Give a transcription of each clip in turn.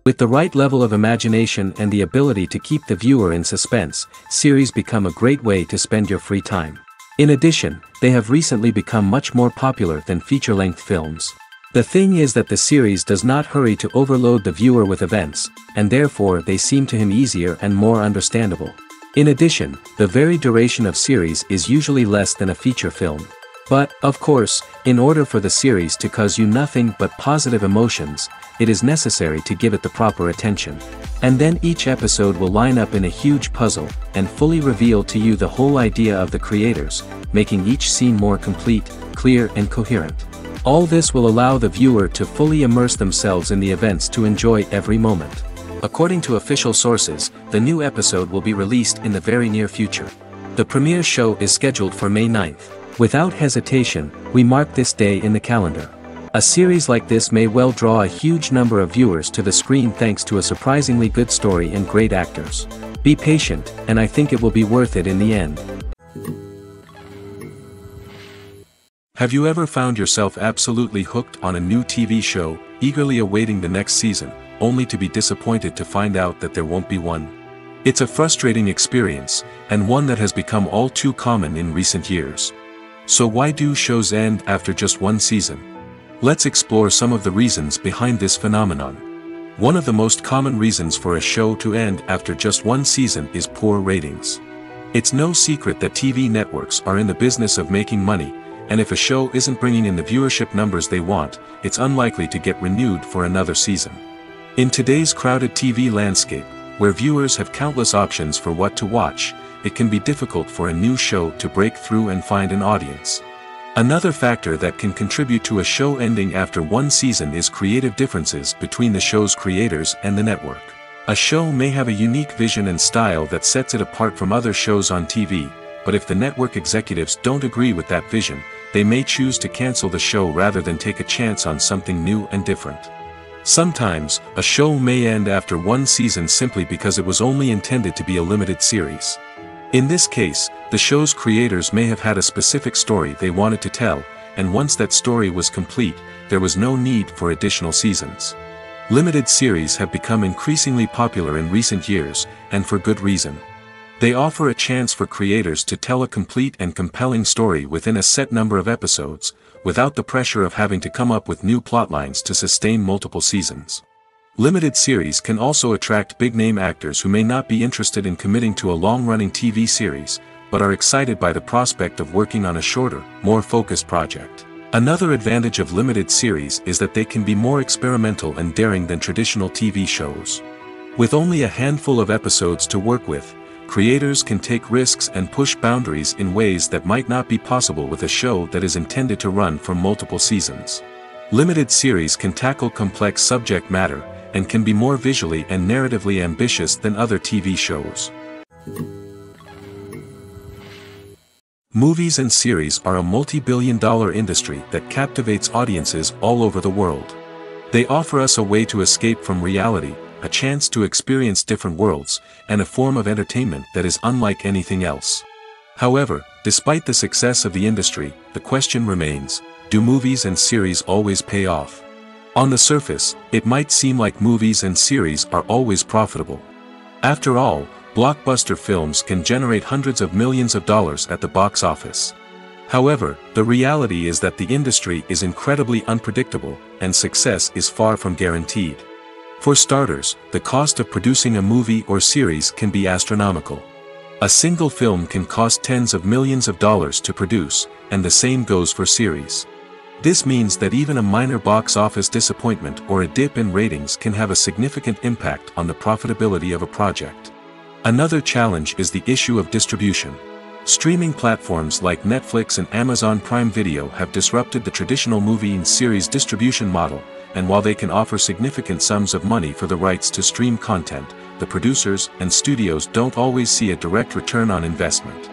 With the right level of imagination and the ability to keep the viewer in suspense, series become a great way to spend your free time. In addition, they have recently become much more popular than feature-length films. The thing is that the series does not hurry to overload the viewer with events, and therefore they seem to him easier and more understandable. In addition, the very duration of series is usually less than a feature film. But, of course, in order for the series to cause you nothing but positive emotions, it is necessary to give it the proper attention. And then each episode will line up in a huge puzzle, and fully reveal to you the whole idea of the creators, making each scene more complete, clear and coherent. All this will allow the viewer to fully immerse themselves in the events to enjoy every moment. According to official sources, the new episode will be released in the very near future. The premiere show is scheduled for May 9th. Without hesitation, we mark this day in the calendar. A series like this may well draw a huge number of viewers to the screen thanks to a surprisingly good story and great actors. Be patient, and I think it will be worth it in the end. Have you ever found yourself absolutely hooked on a new TV show, eagerly awaiting the next season, only to be disappointed to find out that there won't be one? It's a frustrating experience, and one that has become all too common in recent years. So why do shows end after just one season? Let's explore some of the reasons behind this phenomenon. One of the most common reasons for a show to end after just one season is poor ratings. It's no secret that TV networks are in the business of making money, and if a show isn't bringing in the viewership numbers they want, it's unlikely to get renewed for another season. In today's crowded TV landscape, where viewers have countless options for what to watch, it can be difficult for a new show to break through and find an audience. Another factor that can contribute to a show ending after one season is creative differences between the show's creators and the network. A show may have a unique vision and style that sets it apart from other shows on TV, but if the network executives don't agree with that vision, they may choose to cancel the show rather than take a chance on something new and different. Sometimes, a show may end after one season simply because it was only intended to be a limited series. In this case, the show's creators may have had a specific story they wanted to tell, and once that story was complete, there was no need for additional seasons. Limited series have become increasingly popular in recent years, and for good reason. They offer a chance for creators to tell a complete and compelling story within a set number of episodes, without the pressure of having to come up with new plotlines to sustain multiple seasons. Limited series can also attract big-name actors who may not be interested in committing to a long-running TV series, but are excited by the prospect of working on a shorter, more focused project. Another advantage of limited series is that they can be more experimental and daring than traditional TV shows. With only a handful of episodes to work with, creators can take risks and push boundaries in ways that might not be possible with a show that is intended to run for multiple seasons. Limited series can tackle complex subject matter, and can be more visually and narratively ambitious than other TV shows. Movies and series are a multi-billion-dollar industry that captivates audiences all over the world. They offer us a way to escape from reality, a chance to experience different worlds, and a form of entertainment that is unlike anything else. However, despite the success of the industry, the question remains, do movies and series always pay off? On the surface, it might seem like movies and series are always profitable. After all, blockbuster films can generate hundreds of millions of dollars at the box office. However, the reality is that the industry is incredibly unpredictable, and success is far from guaranteed. For starters, the cost of producing a movie or series can be astronomical. A single film can cost tens of millions of dollars to produce, and the same goes for series. This means that even a minor box office disappointment or a dip in ratings can have a significant impact on the profitability of a project. Another challenge is the issue of distribution. Streaming platforms like Netflix and Amazon Prime Video have disrupted the traditional movie and series distribution model, and while they can offer significant sums of money for the rights to stream content, the producers and studios don't always see a direct return on investment.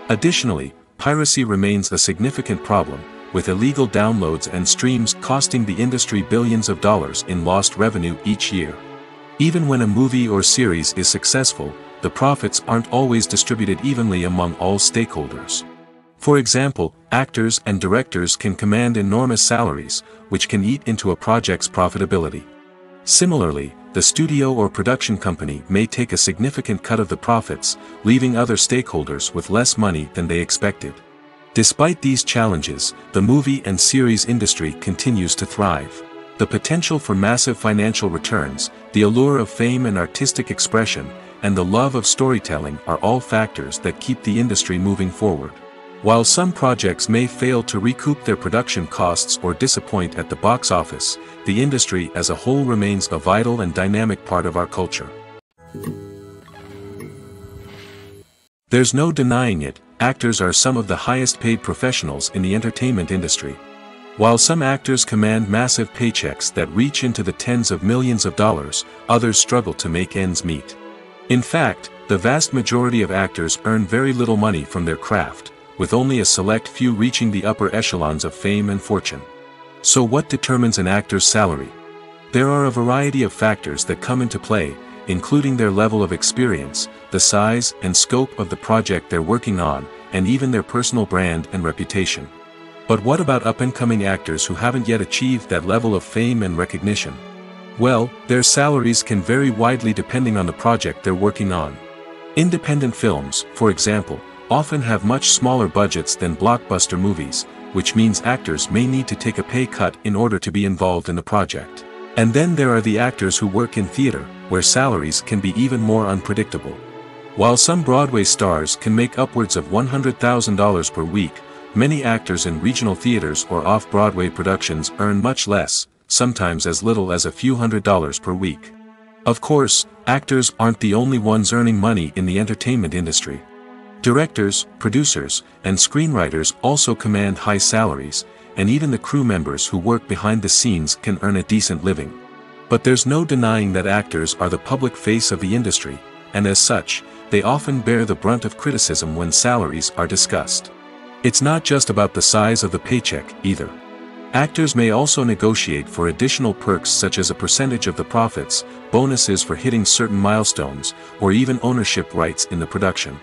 Additionally, piracy remains a significant problem, with illegal downloads and streams costing the industry billions of dollars in lost revenue each year. Even when a movie or series is successful, the profits aren't always distributed evenly among all stakeholders. For example, actors and directors can command enormous salaries, which can eat into a project's profitability. Similarly, the studio or production company may take a significant cut of the profits, leaving other stakeholders with less money than they expected. Despite these challenges, the movie and series industry continues to thrive. The potential for massive financial returns, the allure of fame and artistic expression, and the love of storytelling are all factors that keep the industry moving forward. While some projects may fail to recoup their production costs or disappoint at the box office, the industry as a whole remains a vital and dynamic part of our culture. There's no denying it, actors are some of the highest paid professionals in the entertainment industry. While some actors command massive paychecks that reach into the tens of millions of dollars, others struggle to make ends meet. In fact, the vast majority of actors earn very little money from their craft, with only a select few reaching the upper echelons of fame and fortune. So what determines an actor's salary? There are a variety of factors that come into play, including their level of experience, the size and scope of the project they're working on, and even their personal brand and reputation. But what about up-and-coming actors who haven't yet achieved that level of fame and recognition? Well, their salaries can vary widely depending on the project they're working on. Independent films, for example, often have much smaller budgets than blockbuster movies, which means actors may need to take a pay cut in order to be involved in the project. And then there are the actors who work in theater, where salaries can be even more unpredictable. While some Broadway stars can make upwards of $100,000 per week, many actors in regional theaters or off-Broadway productions earn much less, sometimes as little as a few $100s per week. Of course, actors aren't the only ones earning money in the entertainment industry. Directors, producers, and screenwriters also command high salaries, and even the crew members who work behind the scenes can earn a decent living. But there's no denying that actors are the public face of the industry, and as such, they often bear the brunt of criticism when salaries are discussed. It's not just about the size of the paycheck, either. Actors may also negotiate for additional perks such as a percentage of the profits, bonuses for hitting certain milestones, or even ownership rights in the production.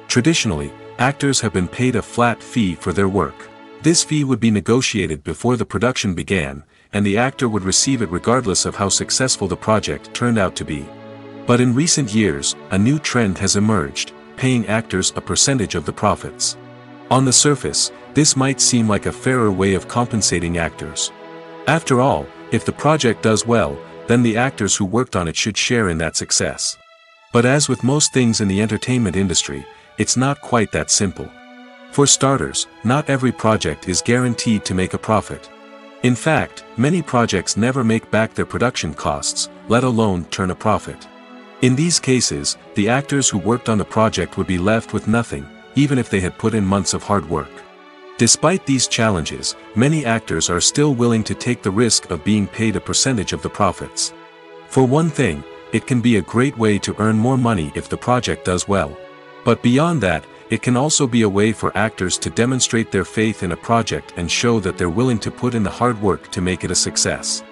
Traditionally, actors have been paid a flat fee for their work. This fee would be negotiated before the production began, and the actor would receive it regardless of how successful the project turned out to be. But in recent years, a new trend has emerged, paying actors a percentage of the profits. On the surface, this might seem like a fairer way of compensating actors. After all, if the project does well, then the actors who worked on it should share in that success. But as with most things in the entertainment industry, it's not quite that simple. For starters, not every project is guaranteed to make a profit. In fact, many projects never make back their production costs, let alone turn a profit. In these cases, the actors who worked on the project would be left with nothing, even if they had put in months of hard work. Despite these challenges, many actors are still willing to take the risk of being paid a percentage of the profits. For one thing, it can be a great way to earn more money if the project does well. But beyond that, it can also be a way for actors to demonstrate their faith in a project and show that they're willing to put in the hard work to make it a success.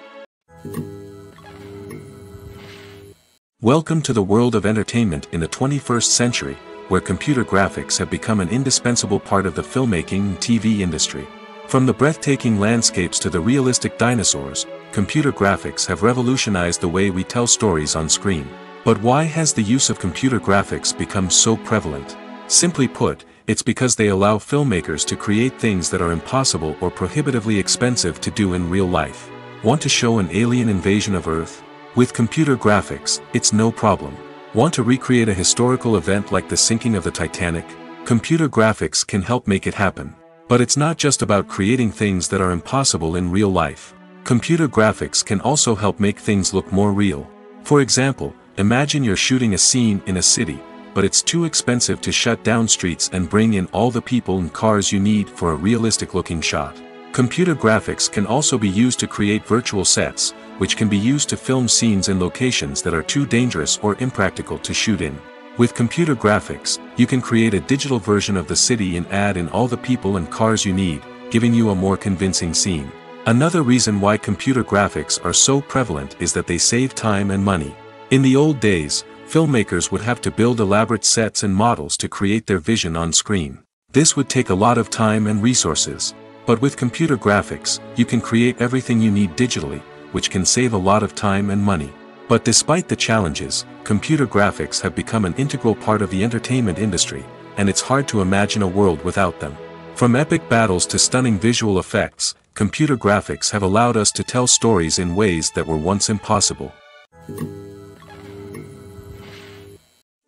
Welcome to the world of entertainment in the 21st century, where computer graphics have become an indispensable part of the filmmaking and TV industry. From the breathtaking landscapes to the realistic dinosaurs, computer graphics have revolutionized the way we tell stories on screen. But why has the use of computer graphics become so prevalent? Simply put, it's because they allow filmmakers to create things that are impossible or prohibitively expensive to do in real life. Want to show an alien invasion of Earth? With computer graphics, it's no problem. Want to recreate a historical event like the sinking of the Titanic? Computer graphics can help make it happen. But it's not just about creating things that are impossible in real life. Computer graphics can also help make things look more real. For example, imagine you're shooting a scene in a city, but it's too expensive to shut down streets and bring in all the people and cars you need for a realistic-looking shot. Computer graphics can also be used to create virtual sets, which can be used to film scenes in locations that are too dangerous or impractical to shoot in. With computer graphics, you can create a digital version of the city and add in all the people and cars you need, giving you a more convincing scene. Another reason why computer graphics are so prevalent is that they save time and money. In the old days, filmmakers would have to build elaborate sets and models to create their vision on screen. This would take a lot of time and resources. But with computer graphics, you can create everything you need digitally, which can save a lot of time and money. But despite the challenges, computer graphics have become an integral part of the entertainment industry, and it's hard to imagine a world without them. From epic battles to stunning visual effects, computer graphics have allowed us to tell stories in ways that were once impossible.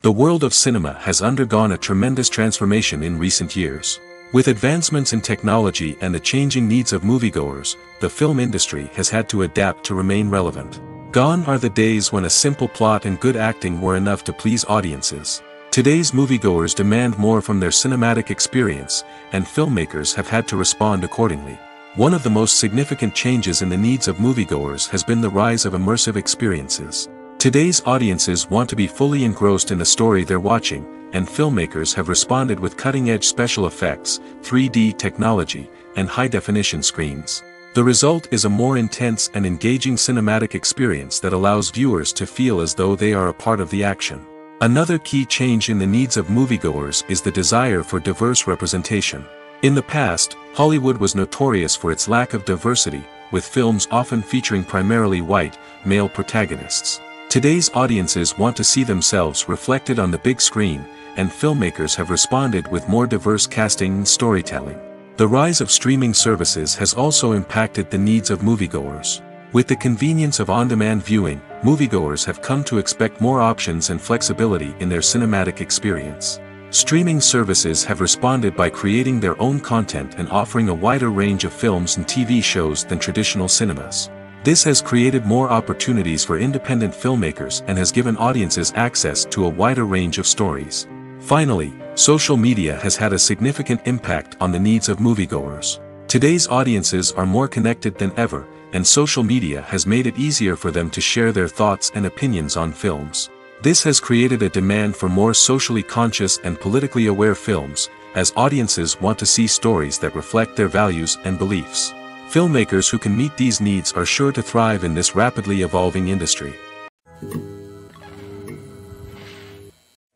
The world of cinema has undergone a tremendous transformation in recent years. With advancements in technology and the changing needs of moviegoers, the film industry has had to adapt to remain relevant. Gone are the days when a simple plot and good acting were enough to please audiences. Today's moviegoers demand more from their cinematic experience, and filmmakers have had to respond accordingly. One of the most significant changes in the needs of moviegoers has been the rise of immersive experiences. Today's audiences want to be fully engrossed in the story they're watching, and filmmakers have responded with cutting-edge special effects, 3D technology, and high-definition screens. The result is a more intense and engaging cinematic experience that allows viewers to feel as though they are a part of the action. Another key change in the needs of moviegoers is the desire for diverse representation. In the past, Hollywood was notorious for its lack of diversity, with films often featuring primarily white, male protagonists. Today's audiences want to see themselves reflected on the big screen, and filmmakers have responded with more diverse casting and storytelling. The rise of streaming services has also impacted the needs of moviegoers. With the convenience of on-demand viewing, moviegoers have come to expect more options and flexibility in their cinematic experience. Streaming services have responded by creating their own content and offering a wider range of films and TV shows than traditional cinemas. This has created more opportunities for independent filmmakers and has given audiences access to a wider range of stories. Finally, social media has had a significant impact on the needs of moviegoers. Today's audiences are more connected than ever, and social media has made it easier for them to share their thoughts and opinions on films. This has created a demand for more socially conscious and politically aware films, as audiences want to see stories that reflect their values and beliefs. Filmmakers who can meet these needs are sure to thrive in this rapidly evolving industry.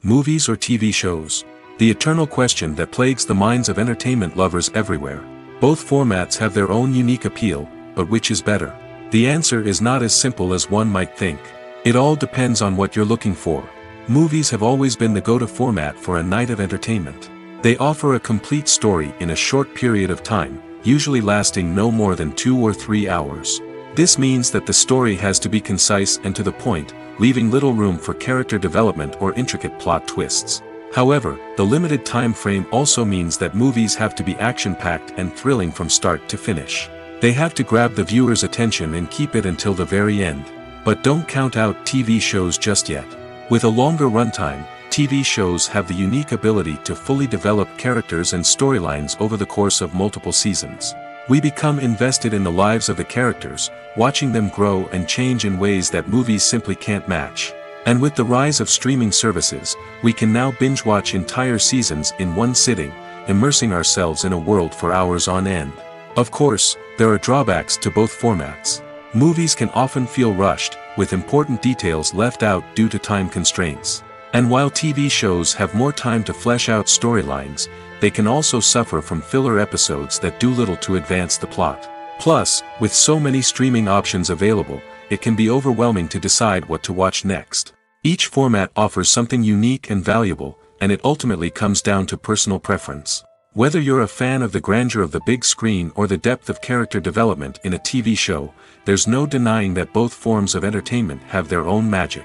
Movies or TV shows? The eternal question that plagues the minds of entertainment lovers everywhere. Both formats have their own unique appeal, but which is better? The answer is not as simple as one might think. It all depends on what you're looking for. Movies have always been the go-to format for a night of entertainment. They offer a complete story in a short period of time, usually lasting no more than 2 or 3 hours. This means that the story has to be concise and to the point, leaving little room for character development or intricate plot twists. However, the limited time frame also means that movies have to be action-packed and thrilling from start to finish. They have to grab the viewer's attention and keep it until the very end. But don't count out TV shows just yet. With a longer runtime, TV shows have the unique ability to fully develop characters and storylines over the course of multiple seasons. We become invested in the lives of the characters, watching them grow and change in ways that movies simply can't match. And with the rise of streaming services, we can now binge-watch entire seasons in one sitting, immersing ourselves in a world for hours on end. Of course, there are drawbacks to both formats. Movies can often feel rushed, with important details left out due to time constraints. And while TV shows have more time to flesh out storylines, they can also suffer from filler episodes that do little to advance the plot. Plus, with so many streaming options available, it can be overwhelming to decide what to watch next. Each format offers something unique and valuable, and it ultimately comes down to personal preference. Whether you're a fan of the grandeur of the big screen or the depth of character development in a TV show, there's no denying that both forms of entertainment have their own magic.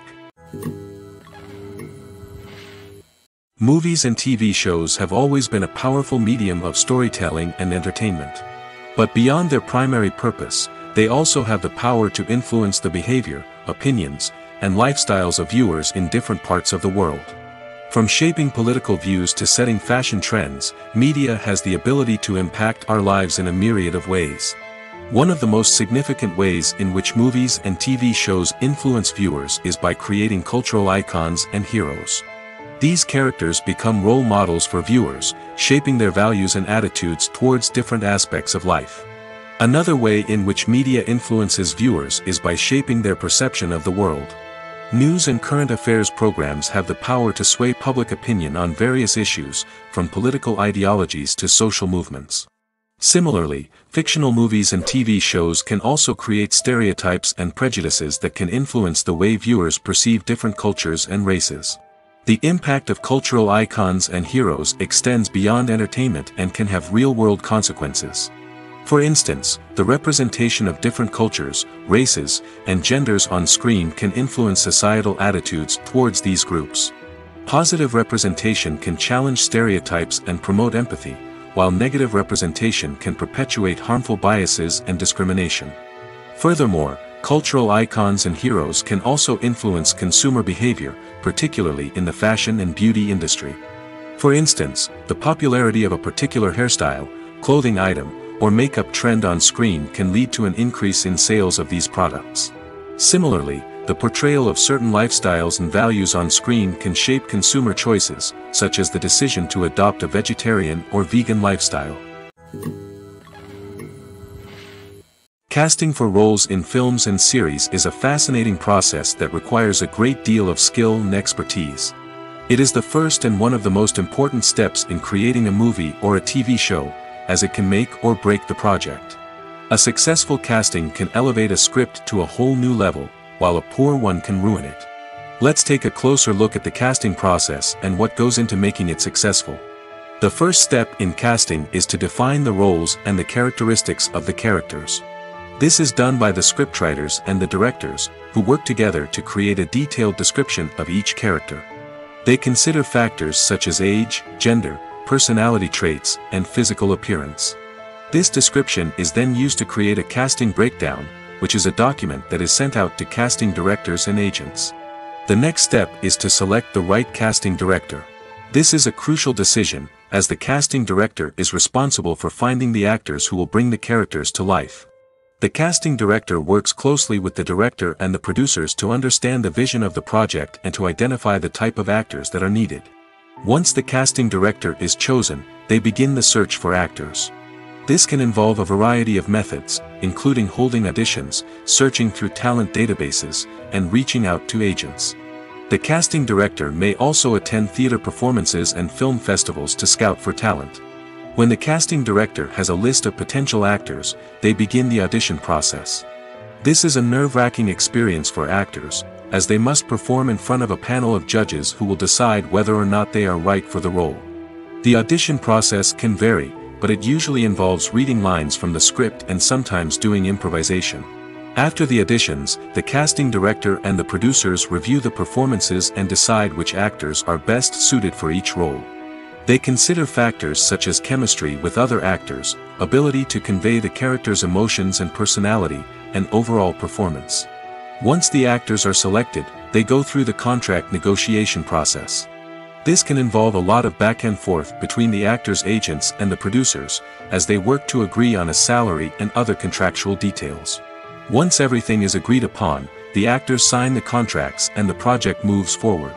Movies and TV shows have always been a powerful medium of storytelling and entertainment. But beyond their primary purpose, they also have the power to influence the behavior, opinions, and lifestyles of viewers in different parts of the world. From shaping political views to setting fashion trends, media has the ability to impact our lives in a myriad of ways. One of the most significant ways in which movies and TV shows influence viewers is by creating cultural icons and heroes. These characters become role models for viewers, shaping their values and attitudes towards different aspects of life. Another way in which media influences viewers is by shaping their perception of the world. News and current affairs programs have the power to sway public opinion on various issues, from political ideologies to social movements. Similarly, fictional movies and TV shows can also create stereotypes and prejudices that can influence the way viewers perceive different cultures and races. The impact of cultural icons and heroes extends beyond entertainment and can have real-world consequences. For instance, the representation of different cultures, races, and genders on screen can influence societal attitudes towards these groups. Positive representation can challenge stereotypes and promote empathy, while negative representation can perpetuate harmful biases and discrimination. Furthermore, cultural icons and heroes can also influence consumer behavior, particularly in the fashion and beauty industry. For instance, the popularity of a particular hairstyle, clothing item, or makeup trend on screen can lead to an increase in sales of these products. Similarly, the portrayal of certain lifestyles and values on screen can shape consumer choices, such as the decision to adopt a vegetarian or vegan lifestyle. Casting for roles in films and series is a fascinating process that requires a great deal of skill and expertise. It is the first and one of the most important steps in creating a movie or a TV show, as it can make or break the project. A successful casting can elevate a script to a whole new level, while a poor one can ruin it. Let's take a closer look at the casting process and what goes into making it successful. The first step in casting is to define the roles and the characteristics of the characters. This is done by the scriptwriters and the directors, who work together to create a detailed description of each character. They consider factors such as age, gender, personality traits, and physical appearance. This description is then used to create a casting breakdown, which is a document that is sent out to casting directors and agents. The next step is to select the right casting director. This is a crucial decision, as the casting director is responsible for finding the actors who will bring the characters to life. The casting director works closely with the director and the producers to understand the vision of the project and to identify the type of actors that are needed. Once the casting director is chosen, they begin the search for actors. This can involve a variety of methods, including holding auditions, searching through talent databases, and reaching out to agents. The casting director may also attend theater performances and film festivals to scout for talent. When the casting director has a list of potential actors, they begin the audition process. This is a nerve-wracking experience for actors, as they must perform in front of a panel of judges who will decide whether or not they are right for the role. The audition process can vary, but it usually involves reading lines from the script and sometimes doing improvisation. After the auditions, the casting director and the producers review the performances and decide which actors are best suited for each role. They consider factors such as chemistry with other actors, ability to convey the character's emotions and personality, and overall performance. Once the actors are selected, they go through the contract negotiation process. This can involve a lot of back and forth between the actors' agents and the producers, as they work to agree on a salary and other contractual details. Once everything is agreed upon, the actors sign the contracts and the project moves forward.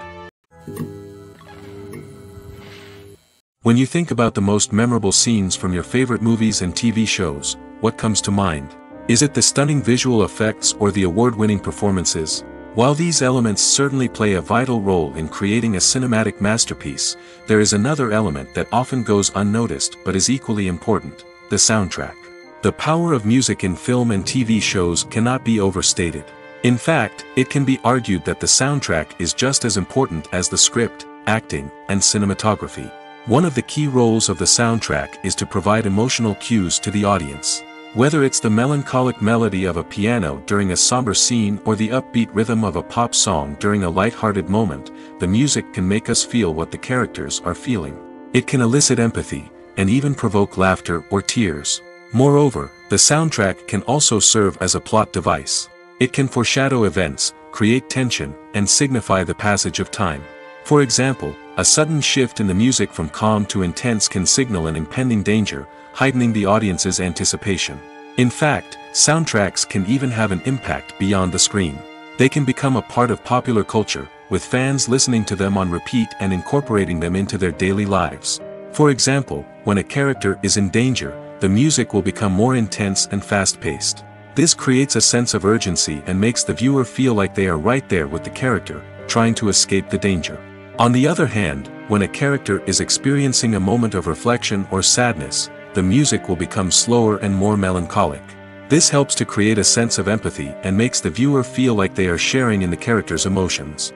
When you think about the most memorable scenes from your favorite movies and TV shows, what comes to mind? Is it the stunning visual effects or the award-winning performances? While these elements certainly play a vital role in creating a cinematic masterpiece, there is another element that often goes unnoticed but is equally important: the soundtrack. The power of music in film and TV shows cannot be overstated. In fact, it can be argued that the soundtrack is just as important as the script, acting, and cinematography. One of the key roles of the soundtrack is to provide emotional cues to the audience. Whether it's the melancholic melody of a piano during a somber scene or the upbeat rhythm of a pop song during a light-hearted moment, the music can make us feel what the characters are feeling. It can elicit empathy, and even provoke laughter or tears. Moreover, the soundtrack can also serve as a plot device. It can foreshadow events, create tension, and signify the passage of time. For example, a sudden shift in the music from calm to intense can signal an impending danger, heightening the audience's anticipation. In fact, soundtracks can even have an impact beyond the screen. They can become a part of popular culture, with fans listening to them on repeat and incorporating them into their daily lives. For example, when a character is in danger, the music will become more intense and fast-paced. This creates a sense of urgency and makes the viewer feel like they are right there with the character, trying to escape the danger. On the other hand, when a character is experiencing a moment of reflection or sadness, the music will become slower and more melancholic. This helps to create a sense of empathy and makes the viewer feel like they are sharing in the character's emotions.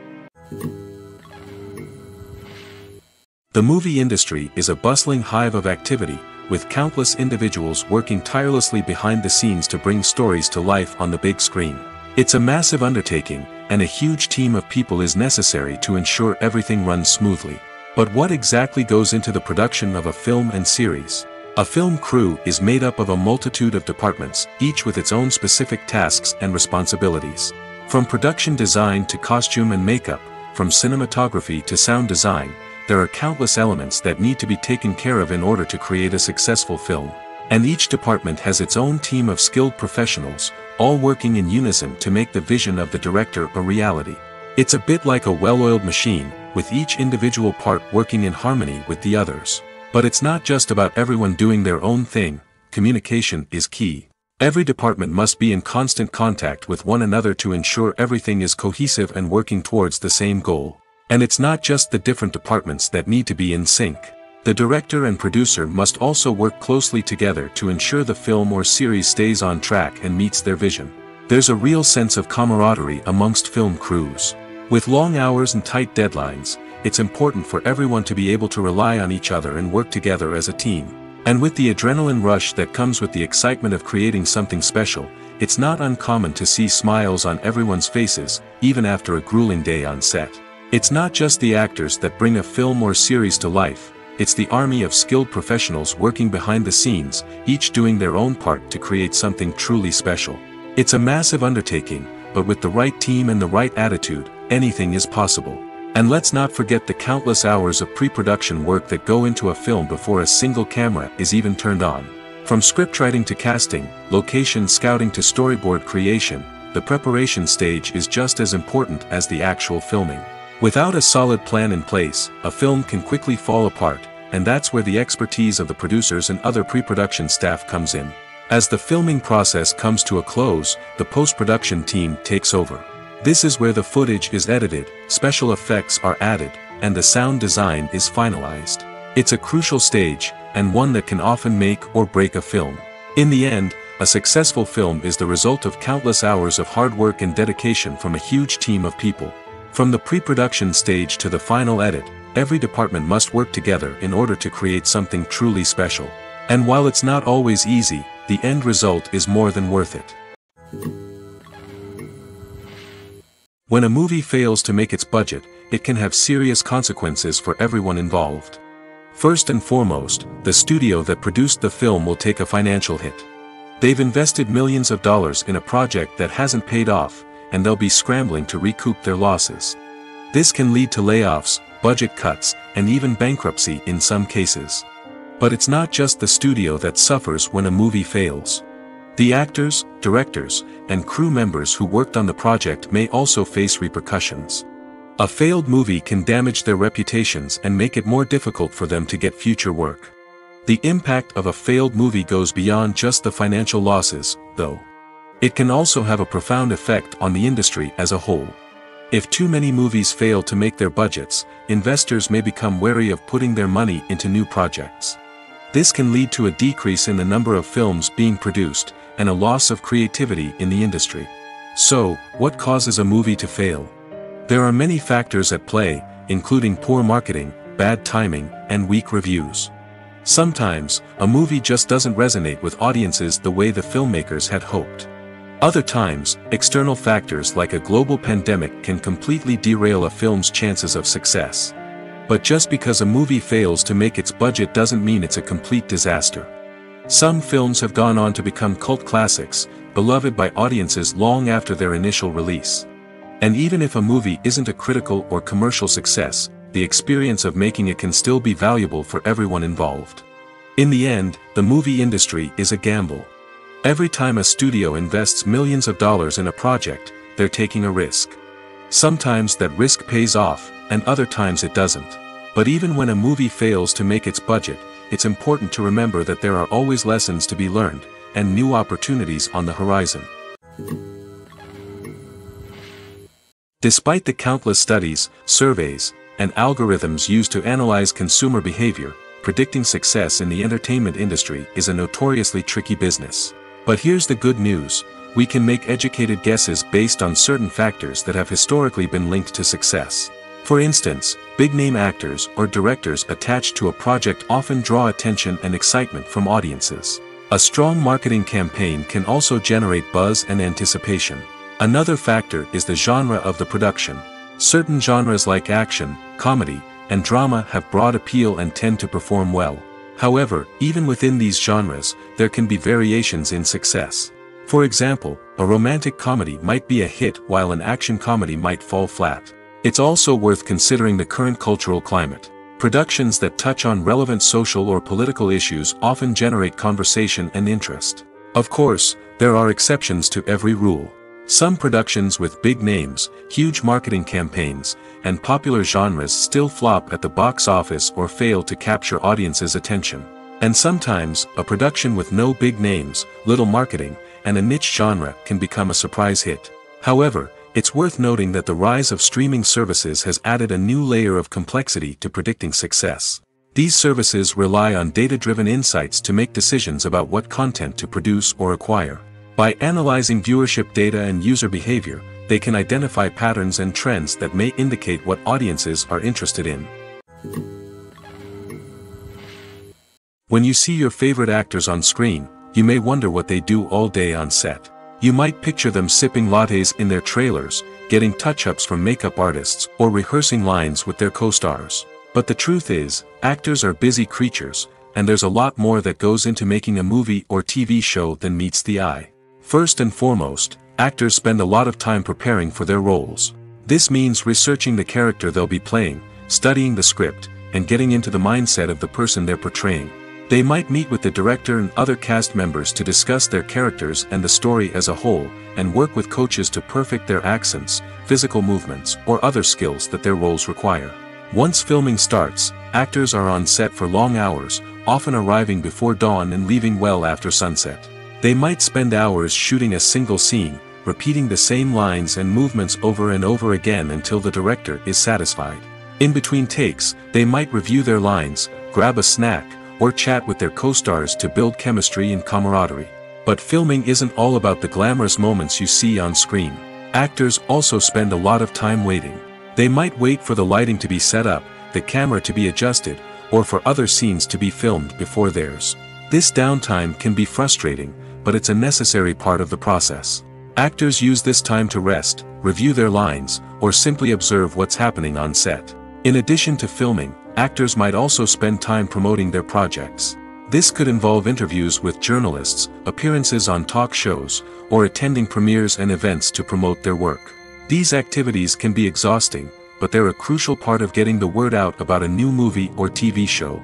The movie industry is a bustling hive of activity, with countless individuals working tirelessly behind the scenes to bring stories to life on the big screen. It's a massive undertaking, and a huge team of people is necessary to ensure everything runs smoothly. But what exactly goes into the production of a film and series? A film crew is made up of a multitude of departments, each with its own specific tasks and responsibilities. From production design to costume and makeup, from cinematography to sound design, there are countless elements that need to be taken care of in order to create a successful film. And each department has its own team of skilled professionals, all working in unison to make the vision of the director a reality. It's a bit like a well-oiled machine, with each individual part working in harmony with the others. But it's not just about everyone doing their own thing. Communication is key. Every department must be in constant contact with one another to ensure everything is cohesive and working towards the same goal. And it's not just the different departments that need to be in sync. The director and producer must also work closely together to ensure the film or series stays on track and meets their vision. There's a real sense of camaraderie amongst film crews. With long hours and tight deadlines, it's important for everyone to be able to rely on each other and work together as a team. And with the adrenaline rush that comes with the excitement of creating something special, it's not uncommon to see smiles on everyone's faces, even after a grueling day on set. It's not just the actors that bring a film or series to life, it's the army of skilled professionals working behind the scenes, each doing their own part to create something truly special. It's a massive undertaking, but with the right team and the right attitude, anything is possible. And let's not forget the countless hours of pre-production work that go into a film before a single camera is even turned on. From scriptwriting to casting, location scouting to storyboard creation, the preparation stage is just as important as the actual filming. Without a solid plan in place, a film can quickly fall apart, and that's where the expertise of the producers and other pre-production staff comes in. As the filming process comes to a close, the post-production team takes over. This is where the footage is edited, special effects are added, and the sound design is finalized. It's a crucial stage, and one that can often make or break a film. In the end, a successful film is the result of countless hours of hard work and dedication from a huge team of people. From the pre-production stage to the final edit, every department must work together in order to create something truly special. And while it's not always easy, the end result is more than worth it. When a movie fails to make its budget, it can have serious consequences for everyone involved. First and foremost, the studio that produced the film will take a financial hit. They've invested millions of dollars in a project that hasn't paid off, and they'll be scrambling to recoup their losses. This can lead to layoffs, budget cuts, and even bankruptcy in some cases. But it's not just the studio that suffers when a movie fails. The actors, directors, and crew members who worked on the project may also face repercussions. A failed movie can damage their reputations and make it more difficult for them to get future work. The impact of a failed movie goes beyond just the financial losses, though. It can also have a profound effect on the industry as a whole. If too many movies fail to make their budgets, investors may become wary of putting their money into new projects. This can lead to a decrease in the number of films being produced, and a loss of creativity in the industry. So, what causes a movie to fail? There are many factors at play, including poor marketing, bad timing, and weak reviews. Sometimes, a movie just doesn't resonate with audiences the way the filmmakers had hoped. Other times, external factors like a global pandemic can completely derail a film's chances of success. But just because a movie fails to make its budget doesn't mean it's a complete disaster. Some films have gone on to become cult classics, beloved by audiences long after their initial release. And even if a movie isn't a critical or commercial success, the experience of making it can still be valuable for everyone involved. In the end, the movie industry is a gamble. Every time a studio invests millions of dollars in a project, they're taking a risk. Sometimes that risk pays off, and other times it doesn't. But even when a movie fails to make its budget, it's important to remember that there are always lessons to be learned, and new opportunities on the horizon. Despite the countless studies, surveys, and algorithms used to analyze consumer behavior, predicting success in the entertainment industry is a notoriously tricky business. But here's the good news: we can make educated guesses based on certain factors that have historically been linked to success. For instance, big-name actors or directors attached to a project often draw attention and excitement from audiences. A strong marketing campaign can also generate buzz and anticipation. Another factor is the genre of the production. Certain genres like action, comedy, and drama have broad appeal and tend to perform well. However, even within these genres, there can be variations in success. For example, a romantic comedy might be a hit while an action comedy might fall flat. It's also worth considering the current cultural climate. Productions that touch on relevant social or political issues often generate conversation and interest. Of course, there are exceptions to every rule. Some productions with big names, huge marketing campaigns, and popular genres still flop at the box office or fail to capture audiences' attention. And sometimes, a production with no big names, little marketing, and a niche genre can become a surprise hit. However, it's worth noting that the rise of streaming services has added a new layer of complexity to predicting success. These services rely on data-driven insights to make decisions about what content to produce or acquire. By analyzing viewership data and user behavior, they can identify patterns and trends that may indicate what audiences are interested in. When you see your favorite actors on screen, you may wonder what they do all day on set. You might picture them sipping lattes in their trailers, getting touch-ups from makeup artists, or rehearsing lines with their co-stars. But the truth is, actors are busy creatures, and there's a lot more that goes into making a movie or TV show than meets the eye. First and foremost, actors spend a lot of time preparing for their roles. This means researching the character they'll be playing, studying the script, and getting into the mindset of the person they're portraying. They might meet with the director and other cast members to discuss their characters and the story as a whole, and work with coaches to perfect their accents, physical movements, or other skills that their roles require. Once filming starts, actors are on set for long hours, often arriving before dawn and leaving well after sunset. They might spend hours shooting a single scene, repeating the same lines and movements over and over again until the director is satisfied. In between takes, they might review their lines, grab a snack, or chat with their co-stars to build chemistry and camaraderie. But filming isn't all about the glamorous moments you see on screen. Actors also spend a lot of time waiting. They might wait for the lighting to be set up, the camera to be adjusted, or for other scenes to be filmed before theirs. This downtime can be frustrating, but it's a necessary part of the process. Actors use this time to rest, review their lines, or simply observe what's happening on set. In addition to filming, actors might also spend time promoting their projects. This could involve interviews with journalists, appearances on talk shows, or attending premieres and events to promote their work. These activities can be exhausting, but they're a crucial part of getting the word out about a new movie or TV show.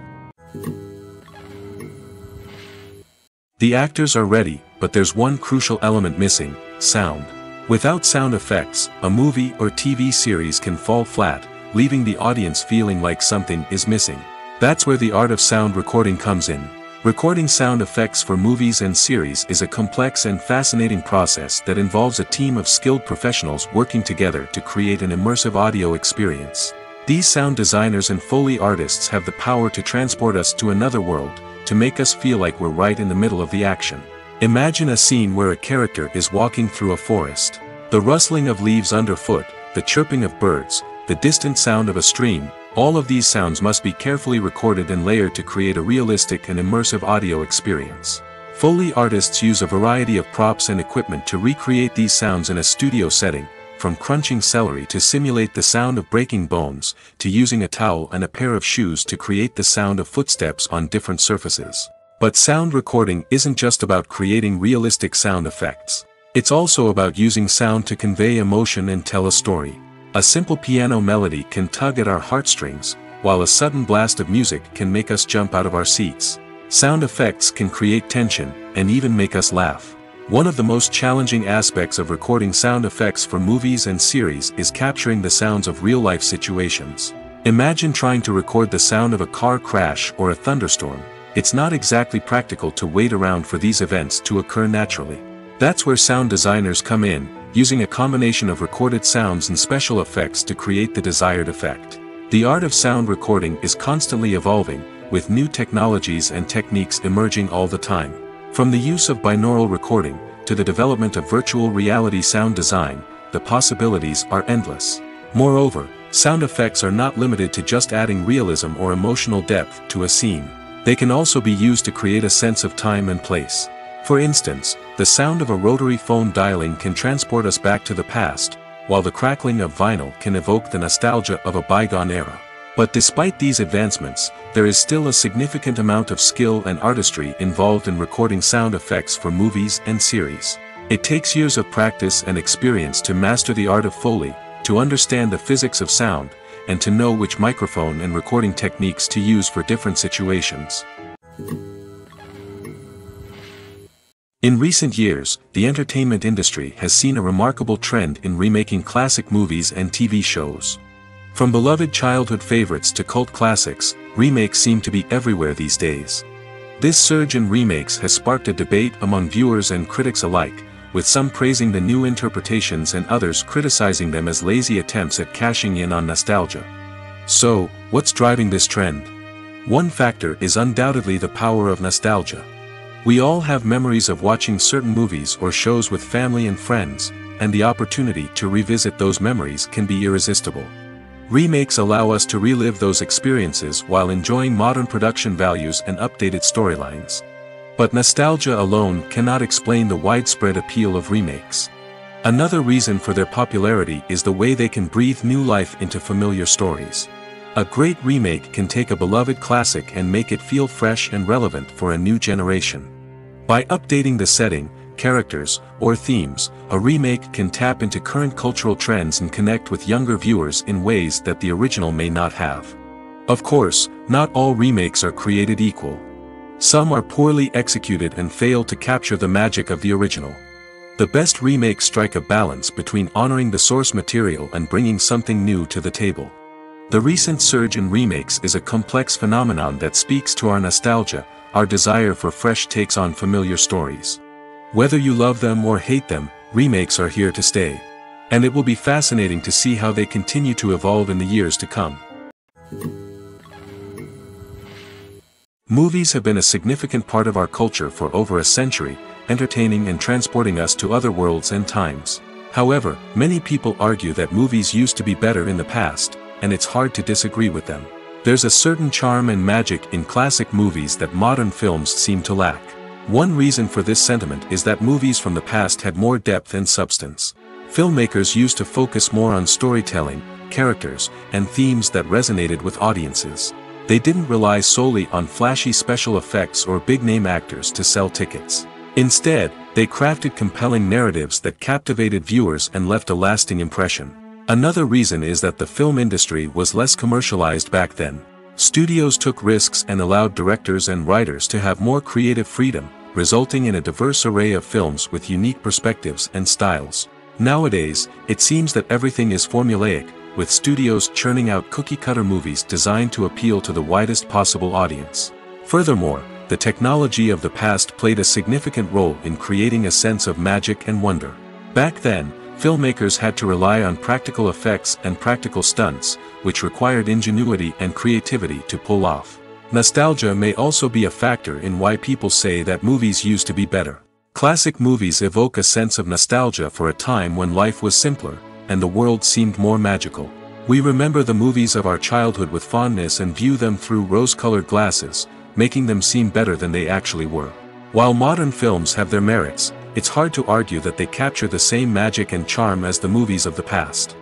The actors are ready, but there's one crucial element missing: sound. Without sound effects, a movie or TV series can fall flat, leaving the audience feeling like something is missing. That's where the art of sound recording comes in. Recording sound effects for movies and series is a complex and fascinating process that involves a team of skilled professionals working together to create an immersive audio experience. These sound designers and Foley artists have the power to transport us to another world, to make us feel like we're right in the middle of the action. Imagine a scene where a character is walking through a forest. The rustling of leaves underfoot, the chirping of birds, the distant sound of a stream, all of these sounds must be carefully recorded and layered to create a realistic and immersive audio experience. Foley artists use a variety of props and equipment to recreate these sounds in a studio setting, from crunching celery to simulate the sound of breaking bones, to using a towel and a pair of shoes to create the sound of footsteps on different surfaces. But sound recording isn't just about creating realistic sound effects. It's also about using sound to convey emotion and tell a story. A simple piano melody can tug at our heartstrings, while a sudden blast of music can make us jump out of our seats. Sound effects can create tension, and even make us laugh. One of the most challenging aspects of recording sound effects for movies and series is capturing the sounds of real-life situations. Imagine trying to record the sound of a car crash or a thunderstorm. It's not exactly practical to wait around for these events to occur naturally. That's where sound designers come in, using a combination of recorded sounds and special effects to create the desired effect. The art of sound recording is constantly evolving, with new technologies and techniques emerging all the time. From the use of binaural recording, to the development of virtual reality sound design, the possibilities are endless. Moreover, sound effects are not limited to just adding realism or emotional depth to a scene. They can also be used to create a sense of time and place. For instance, the sound of a rotary phone dialing can transport us back to the past, while the crackling of vinyl can evoke the nostalgia of a bygone era. But despite these advancements, there is still a significant amount of skill and artistry involved in recording sound effects for movies and series. It takes years of practice and experience to master the art of Foley, to understand the physics of sound, and to know which microphone and recording techniques to use for different situations. In recent years, the entertainment industry has seen a remarkable trend in remaking classic movies and TV shows. From beloved childhood favorites to cult classics, remakes seem to be everywhere these days. This surge in remakes has sparked a debate among viewers and critics alike, with some praising the new interpretations and others criticizing them as lazy attempts at cashing in on nostalgia. So, what's driving this trend? One factor is undoubtedly the power of nostalgia. We all have memories of watching certain movies or shows with family and friends, and the opportunity to revisit those memories can be irresistible. Remakes allow us to relive those experiences while enjoying modern production values and updated storylines. But nostalgia alone cannot explain the widespread appeal of remakes. Another reason for their popularity is the way they can breathe new life into familiar stories. A great remake can take a beloved classic and make it feel fresh and relevant for a new generation. By updating the setting, characters, or themes, a remake can tap into current cultural trends and connect with younger viewers in ways that the original may not have. Of course, not all remakes are created equal. Some are poorly executed and fail to capture the magic of the original. The best remakes strike a balance between honoring the source material and bringing something new to the table. The recent surge in remakes is a complex phenomenon that speaks to our nostalgia, our desire for fresh takes on familiar stories. Whether you love them or hate them, remakes are here to stay. And it will be fascinating to see how they continue to evolve in the years to come. Movies have been a significant part of our culture for over a century, entertaining and transporting us to other worlds and times. However, many people argue that movies used to be better in the past, and it's hard to disagree with them. There's a certain charm and magic in classic movies that modern films seem to lack. One reason for this sentiment is that movies from the past had more depth and substance. Filmmakers used to focus more on storytelling, characters, and themes that resonated with audiences. They didn't rely solely on flashy special effects or big-name actors to sell tickets. Instead, they crafted compelling narratives that captivated viewers and left a lasting impression. Another reason is that the film industry was less commercialized back then. Studios took risks and allowed directors and writers to have more creative freedom, resulting in a diverse array of films with unique perspectives and styles. Nowadays, it seems that everything is formulaic, with studios churning out cookie-cutter movies designed to appeal to the widest possible audience. Furthermore, the technology of the past played a significant role in creating a sense of magic and wonder. Back then, filmmakers had to rely on practical effects and practical stunts, which required ingenuity and creativity to pull off. Nostalgia may also be a factor in why people say that movies used to be better. Classic movies evoke a sense of nostalgia for a time when life was simpler, and the world seemed more magical. We remember the movies of our childhood with fondness and view them through rose-colored glasses, making them seem better than they actually were. While modern films have their merits, it's hard to argue that they capture the same magic and charm as the movies of the past.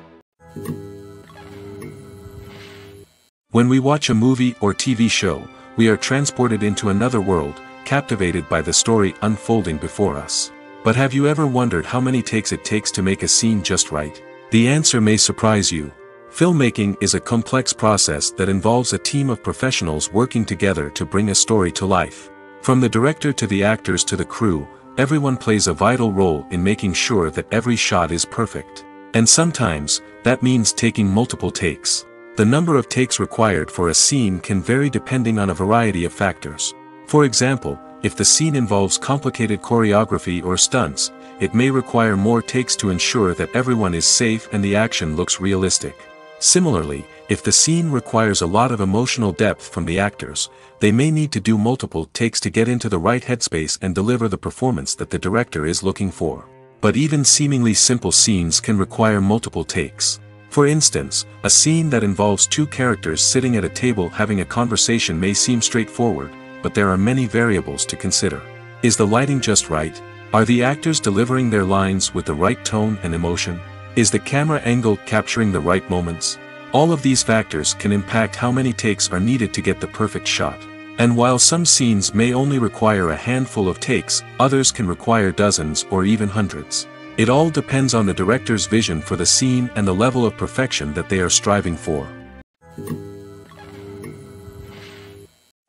When we watch a movie or TV show, we are transported into another world, captivated by the story unfolding before us. But have you ever wondered how many takes it takes to make a scene just right? The answer may surprise you. Filmmaking is a complex process that involves a team of professionals working together to bring a story to life. From the director to the actors to the crew, everyone plays a vital role in making sure that every shot is perfect. And sometimes, that means taking multiple takes. The number of takes required for a scene can vary depending on a variety of factors. For example, if the scene involves complicated choreography or stunts, it may require more takes to ensure that everyone is safe and the action looks realistic. Similarly, if the scene requires a lot of emotional depth from the actors, they may need to do multiple takes to get into the right headspace and deliver the performance that the director is looking for. But even seemingly simple scenes can require multiple takes. For instance, a scene that involves two characters sitting at a table having a conversation may seem straightforward, but there are many variables to consider. Is the lighting just right? Are the actors delivering their lines with the right tone and emotion? Is the camera angle capturing the right moments? All of these factors can impact how many takes are needed to get the perfect shot. And while some scenes may only require a handful of takes, others can require dozens or even hundreds. It all depends on the director's vision for the scene and the level of perfection that they are striving for.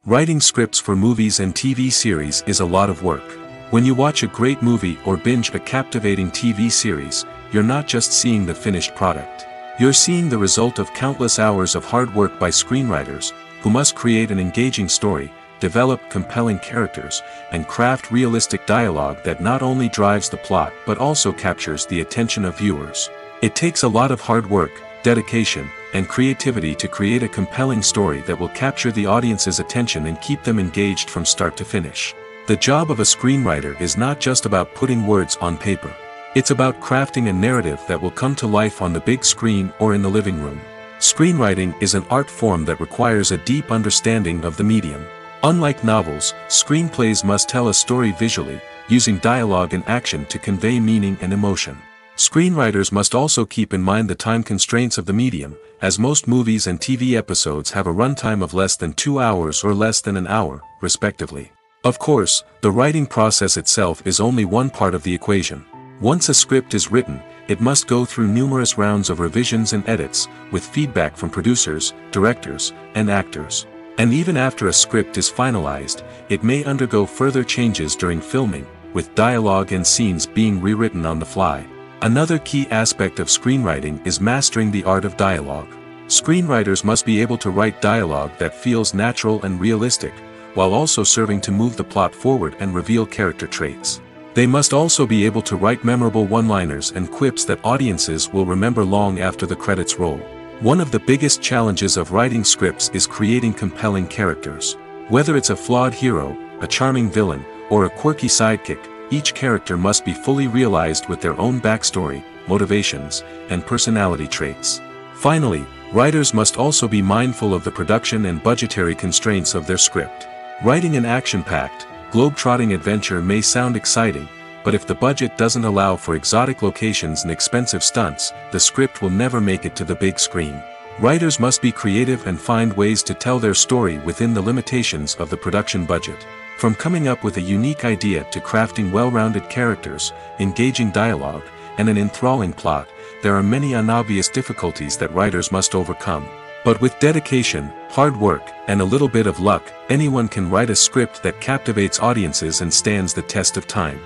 Writing scripts for movies and TV series is a lot of work. When you watch a great movie or binge a captivating TV series, you're not just seeing the finished product. You're seeing the result of countless hours of hard work by screenwriters, who must create an engaging story, develop compelling characters, and craft realistic dialogue that not only drives the plot but also captures the attention of viewers. It takes a lot of hard work, dedication, and creativity to create a compelling story that will capture the audience's attention and keep them engaged from start to finish. The job of a screenwriter is not just about putting words on paper. It's about crafting a narrative that will come to life on the big screen or in the living room. Screenwriting is an art form that requires a deep understanding of the medium. Unlike novels, screenplays must tell a story visually, using dialogue and action to convey meaning and emotion. Screenwriters must also keep in mind the time constraints of the medium, as most movies and TV episodes have a runtime of less than 2 hours or less than an hour, respectively. Of course, the writing process itself is only one part of the equation. Once a script is written, it must go through numerous rounds of revisions and edits, with feedback from producers, directors, and actors. And even after a script is finalized, it may undergo further changes during filming, with dialogue and scenes being rewritten on the fly. Another key aspect of screenwriting is mastering the art of dialogue. Screenwriters must be able to write dialogue that feels natural and realistic, while also serving to move the plot forward and reveal character traits. They must also be able to write memorable one-liners and quips that audiences will remember long after the credits roll. One of the biggest challenges of writing scripts is creating compelling characters. Whether it's a flawed hero, a charming villain, or a quirky sidekick, each character must be fully realized with their own backstory, motivations, and personality traits. Finally, writers must also be mindful of the production and budgetary constraints of their script. Writing an action-packed, globe-trotting adventure may sound exciting, but if the budget doesn't allow for exotic locations and expensive stunts, the script will never make it to the big screen. Writers must be creative and find ways to tell their story within the limitations of the production budget. From coming up with a unique idea to crafting well-rounded characters, engaging dialogue, and an enthralling plot, there are many unobvious difficulties that writers must overcome. But with dedication, hard work, and a little bit of luck, anyone can write a script that captivates audiences and stands the test of time.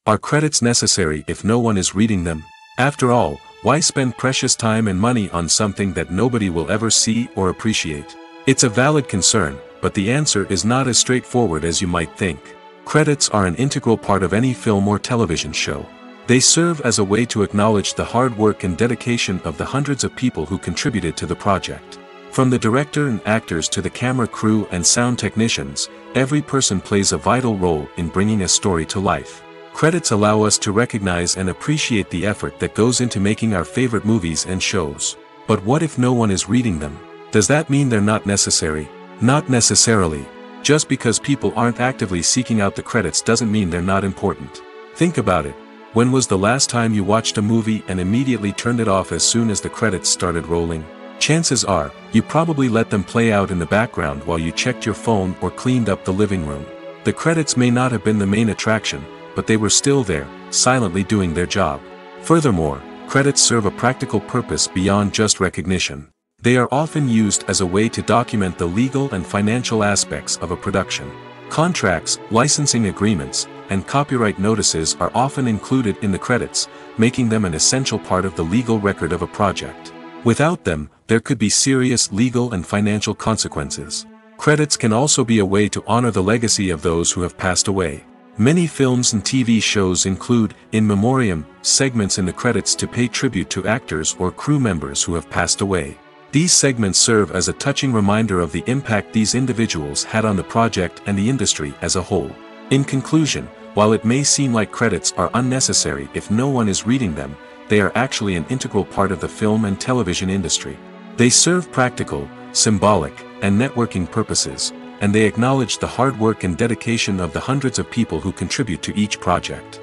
Are credits necessary if no one is reading them? After all, why spend precious time and money on something that nobody will ever see or appreciate? It's a valid concern, but the answer is not as straightforward as you might think. Credits are an integral part of any film or television show. They serve as a way to acknowledge the hard work and dedication of the hundreds of people who contributed to the project. From the director and actors to the camera crew and sound technicians, every person plays a vital role in bringing a story to life. Credits allow us to recognize and appreciate the effort that goes into making our favorite movies and shows. But what if no one is reading them? Does that mean they're not necessary? Not necessarily. Just because people aren't actively seeking out the credits doesn't mean they're not important. Think about it. When was the last time you watched a movie and immediately turned it off as soon as the credits started rolling? Chances are, you probably let them play out in the background while you checked your phone or cleaned up the living room. The credits may not have been the main attraction, but they were still there, silently doing their job. Furthermore, credits serve a practical purpose beyond just recognition. They are often used as a way to document the legal and financial aspects of a production. Contracts, licensing agreements, and copyright notices are often included in the credits, making them an essential part of the legal record of a project. Without them, there could be serious legal and financial consequences. Credits can also be a way to honor the legacy of those who have passed away. Many films and TV shows include, in memoriam, segments in the credits to pay tribute to actors or crew members who have passed away. These segments serve as a touching reminder of the impact these individuals had on the project and the industry as a whole. In conclusion, while it may seem like credits are unnecessary if no one is reading them, they are actually an integral part of the film and television industry. They serve practical, symbolic, and networking purposes, and they acknowledge the hard work and dedication of the hundreds of people who contribute to each project.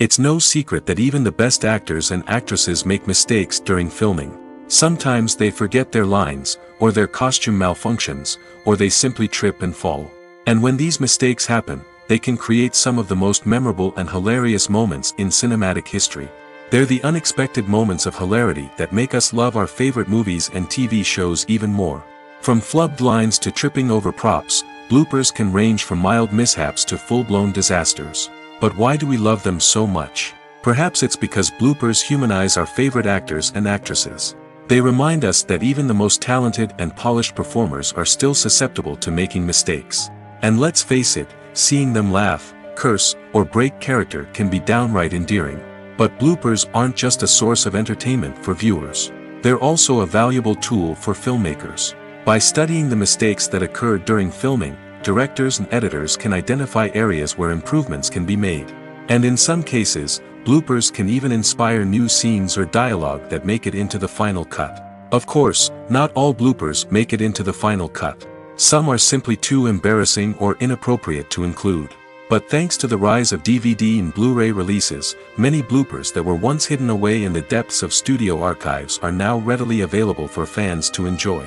It's no secret that even the best actors and actresses make mistakes during filming. Sometimes they forget their lines, or their costume malfunctions, or they simply trip and fall. And when these mistakes happen, they can create some of the most memorable and hilarious moments in cinematic history. They're the unexpected moments of hilarity that make us love our favorite movies and TV shows even more. From flubbed lines to tripping over props, bloopers can range from mild mishaps to full-blown disasters. But why do we love them so much? Perhaps it's because bloopers humanize our favorite actors and actresses. They remind us that even the most talented and polished performers are still susceptible to making mistakes. And let's face it, seeing them laugh, curse, or break character can be downright endearing. But bloopers aren't just a source of entertainment for viewers. They're also a valuable tool for filmmakers. By studying the mistakes that occurred during filming, directors and editors can identify areas where improvements can be made. And in some cases, bloopers can even inspire new scenes or dialogue that make it into the final cut. Of course, not all bloopers make it into the final cut. Some are simply too embarrassing or inappropriate to include. But thanks to the rise of DVD and Blu-ray releases, many bloopers that were once hidden away in the depths of studio archives are now readily available for fans to enjoy.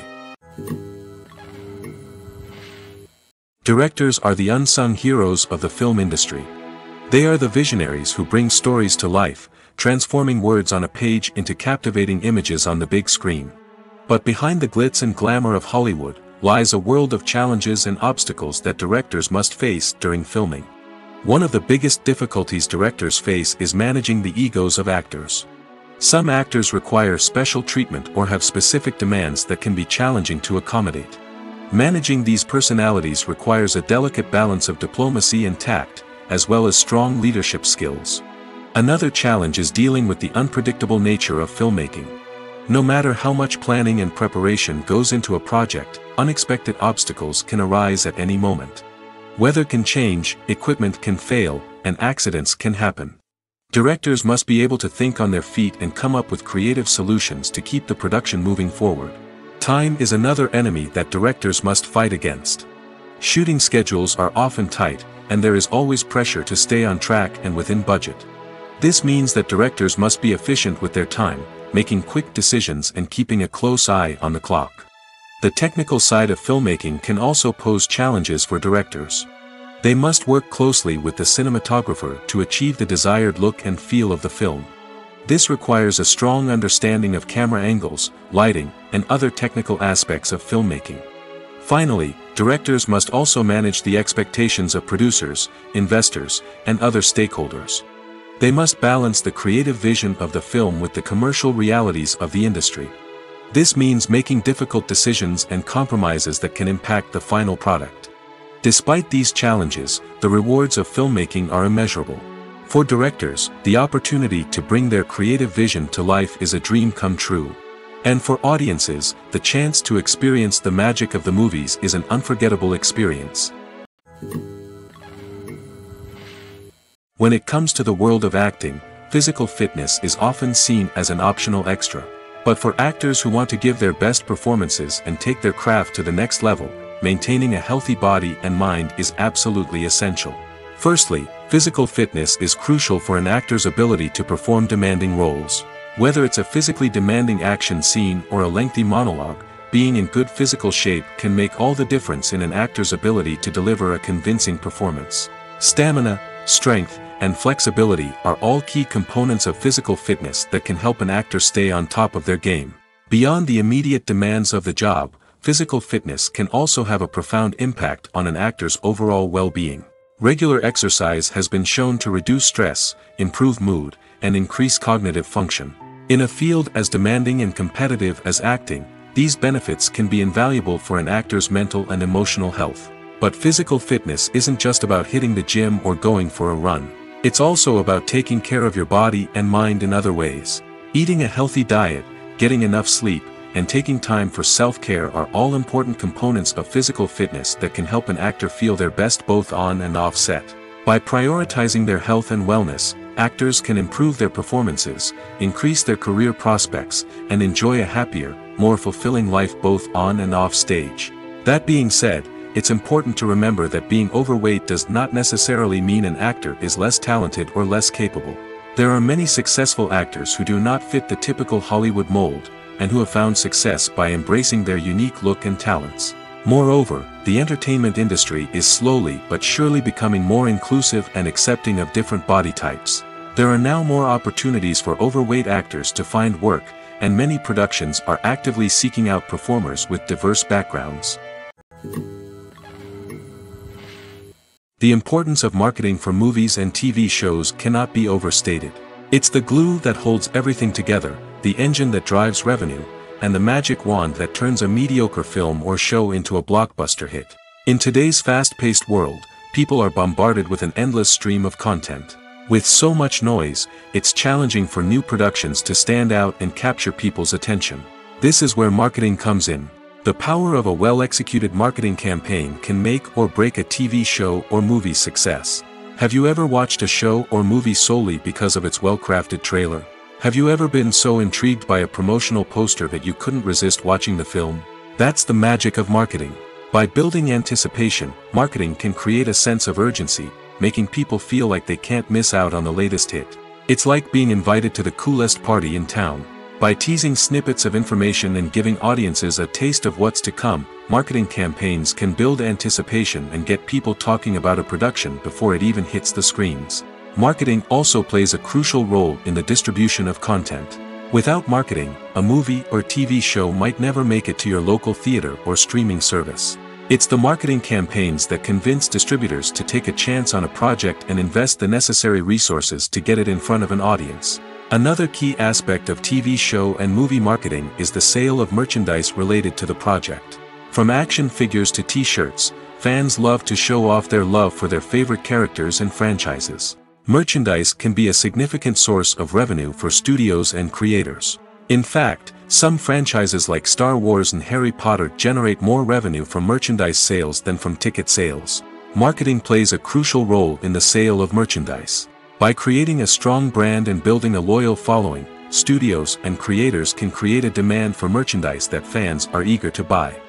Directors are the unsung heroes of the film industry. They are the visionaries who bring stories to life, transforming words on a page into captivating images on the big screen. But behind the glitz and glamour of Hollywood, lies a world of challenges and obstacles that directors must face during filming. One of the biggest difficulties directors face is managing the egos of actors. Some actors require special treatment or have specific demands that can be challenging to accommodate. Managing these personalities requires a delicate balance of diplomacy and tact, as well as strong leadership skills. Another challenge is dealing with the unpredictable nature of filmmaking. No matter how much planning and preparation goes into a project, unexpected obstacles can arise at any moment. Weather can change, equipment can fail, and accidents can happen. Directors must be able to think on their feet and come up with creative solutions to keep the production moving forward. Time is another enemy that directors must fight against. Shooting schedules are often tight, and there is always pressure to stay on track and within budget. This means that directors must be efficient with their time, making quick decisions and keeping a close eye on the clock. The technical side of filmmaking can also pose challenges for directors. They must work closely with the cinematographer to achieve the desired look and feel of the film. This requires a strong understanding of camera angles, lighting, and other technical aspects of filmmaking. Finally, directors must also manage the expectations of producers, investors, and other stakeholders. They must balance the creative vision of the film with the commercial realities of the industry. This means making difficult decisions and compromises that can impact the final product. Despite these challenges, the rewards of filmmaking are immeasurable. For directors, the opportunity to bring their creative vision to life is a dream come true. And for audiences, the chance to experience the magic of the movies is an unforgettable experience. When it comes to the world of acting, physical fitness is often seen as an optional extra. But for actors who want to give their best performances and take their craft to the next level, maintaining a healthy body and mind is absolutely essential. Firstly, physical fitness is crucial for an actor's ability to perform demanding roles. Whether it's a physically demanding action scene or a lengthy monologue, being in good physical shape can make all the difference in an actor's ability to deliver a convincing performance. Stamina, strength, and flexibility are all key components of physical fitness that can help an actor stay on top of their game. Beyond the immediate demands of the job, physical fitness can also have a profound impact on an actor's overall well-being. Regular exercise has been shown to reduce stress, improve mood, and increase cognitive function. In a field as demanding and competitive as acting, these benefits can be invaluable for an actor's mental and emotional health. But physical fitness isn't just about hitting the gym or going for a run. It's also about taking care of your body and mind in other ways. Eating a healthy diet, getting enough sleep, and taking time for self-care are all important components of physical fitness that can help an actor feel their best both on and off set. By prioritizing their health and wellness, actors can improve their performances, increase their career prospects, and enjoy a happier, more fulfilling life both on and off stage. That being said, it's important to remember that being overweight does not necessarily mean an actor is less talented or less capable. There are many successful actors who do not fit the typical Hollywood mold, and who have found success by embracing their unique look and talents. Moreover, the entertainment industry is slowly but surely becoming more inclusive and accepting of different body types. There are now more opportunities for overweight actors to find work, and many productions are actively seeking out performers with diverse backgrounds. The importance of marketing for movies and TV shows cannot be overstated. It's the glue that holds everything together, the engine that drives revenue, and the magic wand that turns a mediocre film or show into a blockbuster hit. In today's fast-paced world, people are bombarded with an endless stream of content. With so much noise, it's challenging for new productions to stand out and capture people's attention. This is where marketing comes in. The power of a well-executed marketing campaign can make or break a TV show or movie's success. Have you ever watched a show or movie solely because of its well-crafted trailer? Have you ever been so intrigued by a promotional poster that you couldn't resist watching the film? That's the magic of marketing. By building anticipation, marketing can create a sense of urgency, making people feel like they can't miss out on the latest hit. It's like being invited to the coolest party in town. By teasing snippets of information and giving audiences a taste of what's to come, marketing campaigns can build anticipation and get people talking about a production before it even hits the screens. Marketing also plays a crucial role in the distribution of content. Without marketing, a movie or TV show might never make it to your local theater or streaming service. It's the marketing campaigns that convince distributors to take a chance on a project and invest the necessary resources to get it in front of an audience. Another key aspect of TV show and movie marketing is the sale of merchandise related to the project. From action figures to t-shirts, fans love to show off their love for their favorite characters and franchises. Merchandise can be a significant source of revenue for studios and creators. In fact, some franchises like Star Wars and Harry Potter generate more revenue from merchandise sales than from ticket sales. Marketing plays a crucial role in the sale of merchandise. By creating a strong brand and building a loyal following, studios and creators can create a demand for merchandise that fans are eager to buy.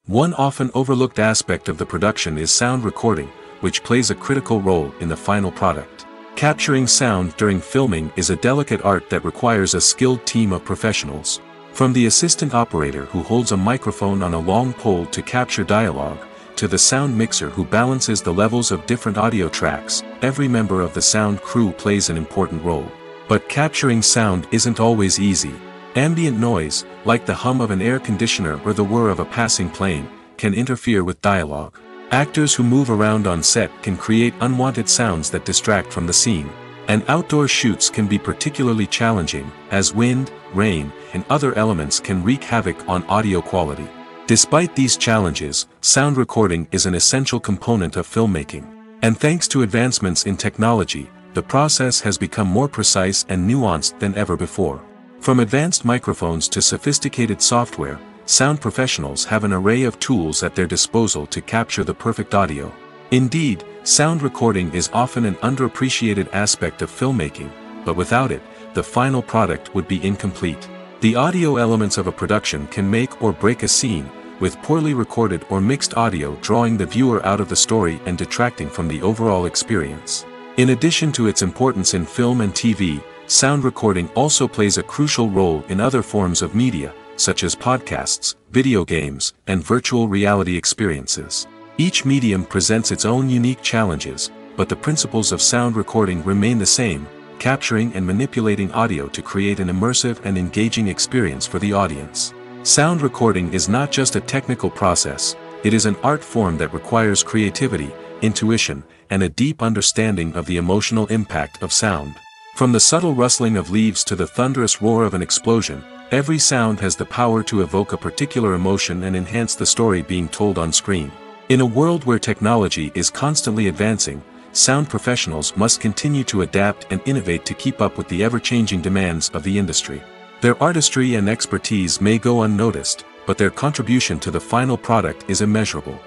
One often overlooked aspect of the production is sound recording, which plays a critical role in the final product. Capturing sound during filming is a delicate art that requires a skilled team of professionals. From the assistant operator who holds a microphone on a long pole to capture dialogue, to the sound mixer who balances the levels of different audio tracks, every member of the sound crew plays an important role. But capturing sound isn't always easy. Ambient noise, like the hum of an air conditioner or the whir of a passing plane, can interfere with dialogue. Actors who move around on set can create unwanted sounds that distract from the scene. And outdoor shoots can be particularly challenging, as wind, rain, and other elements can wreak havoc on audio quality. Despite these challenges, sound recording is an essential component of filmmaking. And thanks to advancements in technology, the process has become more precise and nuanced than ever before. From advanced microphones to sophisticated software, sound professionals have an array of tools at their disposal to capture the perfect audio. Indeed, sound recording is often an underappreciated aspect of filmmaking, but without it, the final product would be incomplete. The audio elements of a production can make or break a scene, with poorly recorded or mixed audio drawing the viewer out of the story and detracting from the overall experience. In addition to its importance in film and TV, sound recording also plays a crucial role in other forms of media, such as podcasts, video games, and virtual reality experiences. Each medium presents its own unique challenges, but the principles of sound recording remain the same, capturing and manipulating audio to create an immersive and engaging experience for the audience. Sound recording is not just a technical process, it is an art form that requires creativity, intuition, and a deep understanding of the emotional impact of sound. From the subtle rustling of leaves to the thunderous roar of an explosion, Every sound has the power to evoke a particular emotion and enhance the story being told on screen. In a world where technology is constantly advancing, sound professionals must continue to adapt and innovate to keep up with the ever-changing demands of the industry. Their artistry and expertise may go unnoticed, but their contribution to the final product is immeasurable.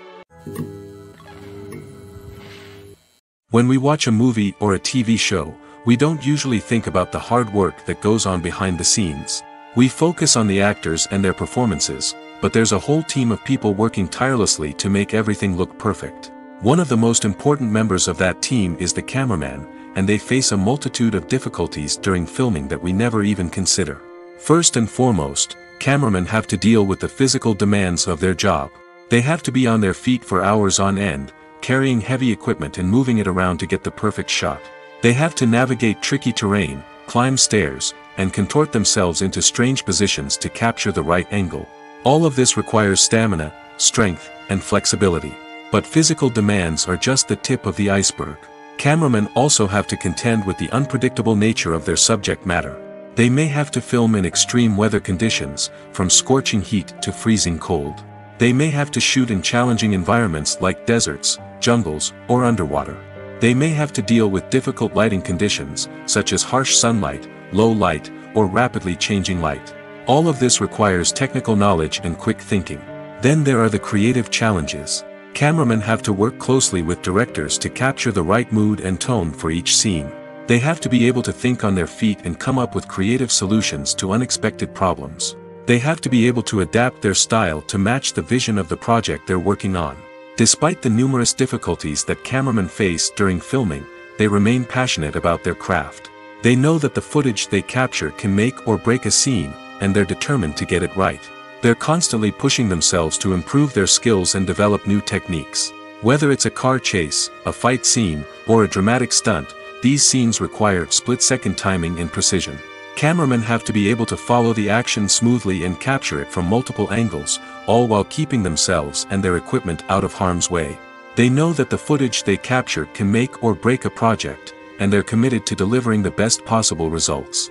When we watch a movie or a TV show, we don't usually think about the hard work that goes on behind the scenes. We focus on the actors and their performances, but there's a whole team of people working tirelessly to make everything look perfect. One of the most important members of that team is the cameraman, and they face a multitude of difficulties during filming that we never even consider. First and foremost, cameramen have to deal with the physical demands of their job. They have to be on their feet for hours on end, carrying heavy equipment and moving it around to get the perfect shot. They have to navigate tricky terrain, climb stairs, and contort themselves into strange positions to capture the right angle. All of this requires stamina, strength, and flexibility. But physical demands are just the tip of the iceberg. Cameramen also have to contend with the unpredictable nature of their subject matter. They may have to film in extreme weather conditions, from scorching heat to freezing cold. They may have to shoot in challenging environments like deserts, jungles, or underwater. They may have to deal with difficult lighting conditions, such as harsh sunlight, low light, or rapidly changing light. All of this requires technical knowledge and quick thinking. Then there are the creative challenges. Cameramen have to work closely with directors to capture the right mood and tone for each scene. They have to be able to think on their feet and come up with creative solutions to unexpected problems. They have to be able to adapt their style to match the vision of the project they're working on. Despite the numerous difficulties that cameramen face during filming, they remain passionate about their craft. They know that the footage they capture can make or break a scene, and they're determined to get it right. They're constantly pushing themselves to improve their skills and develop new techniques. Whether it's a car chase, a fight scene, or a dramatic stunt, these scenes require split-second timing and precision. Cameramen have to be able to follow the action smoothly and capture it from multiple angles, all while keeping themselves and their equipment out of harm's way. They know that the footage they capture can make or break a project, and they're committed to delivering the best possible results.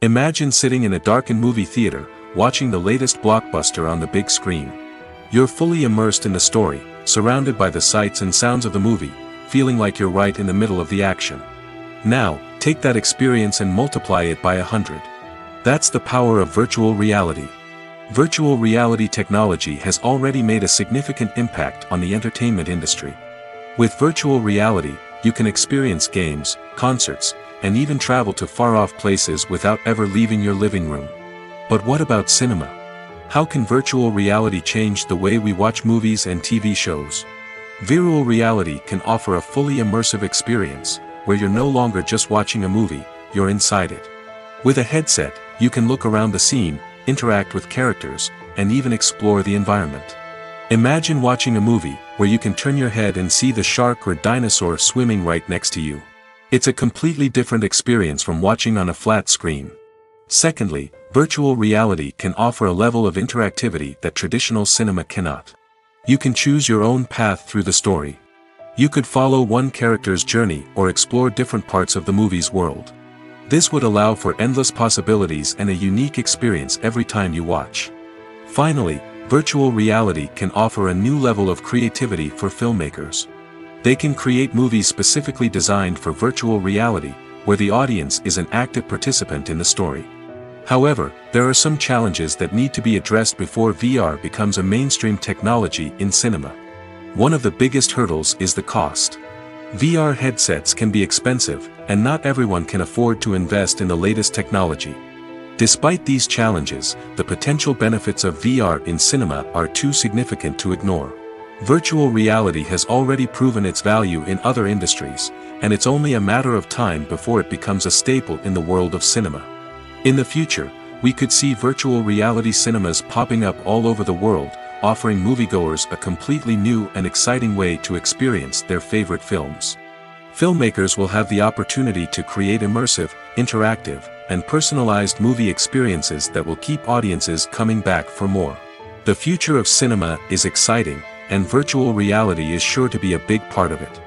Imagine sitting in a darkened movie theater, watching the latest blockbuster on the big screen. You're fully immersed in the story, surrounded by the sights and sounds of the movie, feeling like you're right in the middle of the action. Now, take that experience and multiply it by 100. That's the power of virtual reality. Virtual reality technology has already made a significant impact on the entertainment industry. With virtual reality, you can experience games, concerts, and even travel to far-off places without ever leaving your living room. But what about cinema? How can virtual reality change the way we watch movies and TV shows? Virtual reality can offer a fully immersive experience, where you're no longer just watching a movie, you're inside it. With a headset, you can look around the scene, interact with characters, and even explore the environment. Imagine watching a movie, where you can turn your head and see the shark or dinosaur swimming right next to you. It's a completely different experience from watching on a flat screen. Secondly, virtual reality can offer a level of interactivity that traditional cinema cannot. You can choose your own path through the story. You could follow one character's journey or explore different parts of the movie's world. This would allow for endless possibilities and a unique experience every time you watch. Finally, virtual reality can offer a new level of creativity for filmmakers. They can create movies specifically designed for virtual reality, where the audience is an active participant in the story. However, there are some challenges that need to be addressed before VR becomes a mainstream technology in cinema. One of the biggest hurdles is the cost. VR headsets can be expensive, and not everyone can afford to invest in the latest technology. Despite these challenges, the potential benefits of VR in cinema are too significant to ignore. Virtual reality has already proven its value in other industries, and it's only a matter of time before it becomes a staple in the world of cinema. In the future, we could see virtual reality cinemas popping up all over the world, offering moviegoers a completely new and exciting way to experience their favorite films. Filmmakers will have the opportunity to create immersive, interactive, and personalized movie experiences that will keep audiences coming back for more. The future of cinema is exciting, and virtual reality is sure to be a big part of it.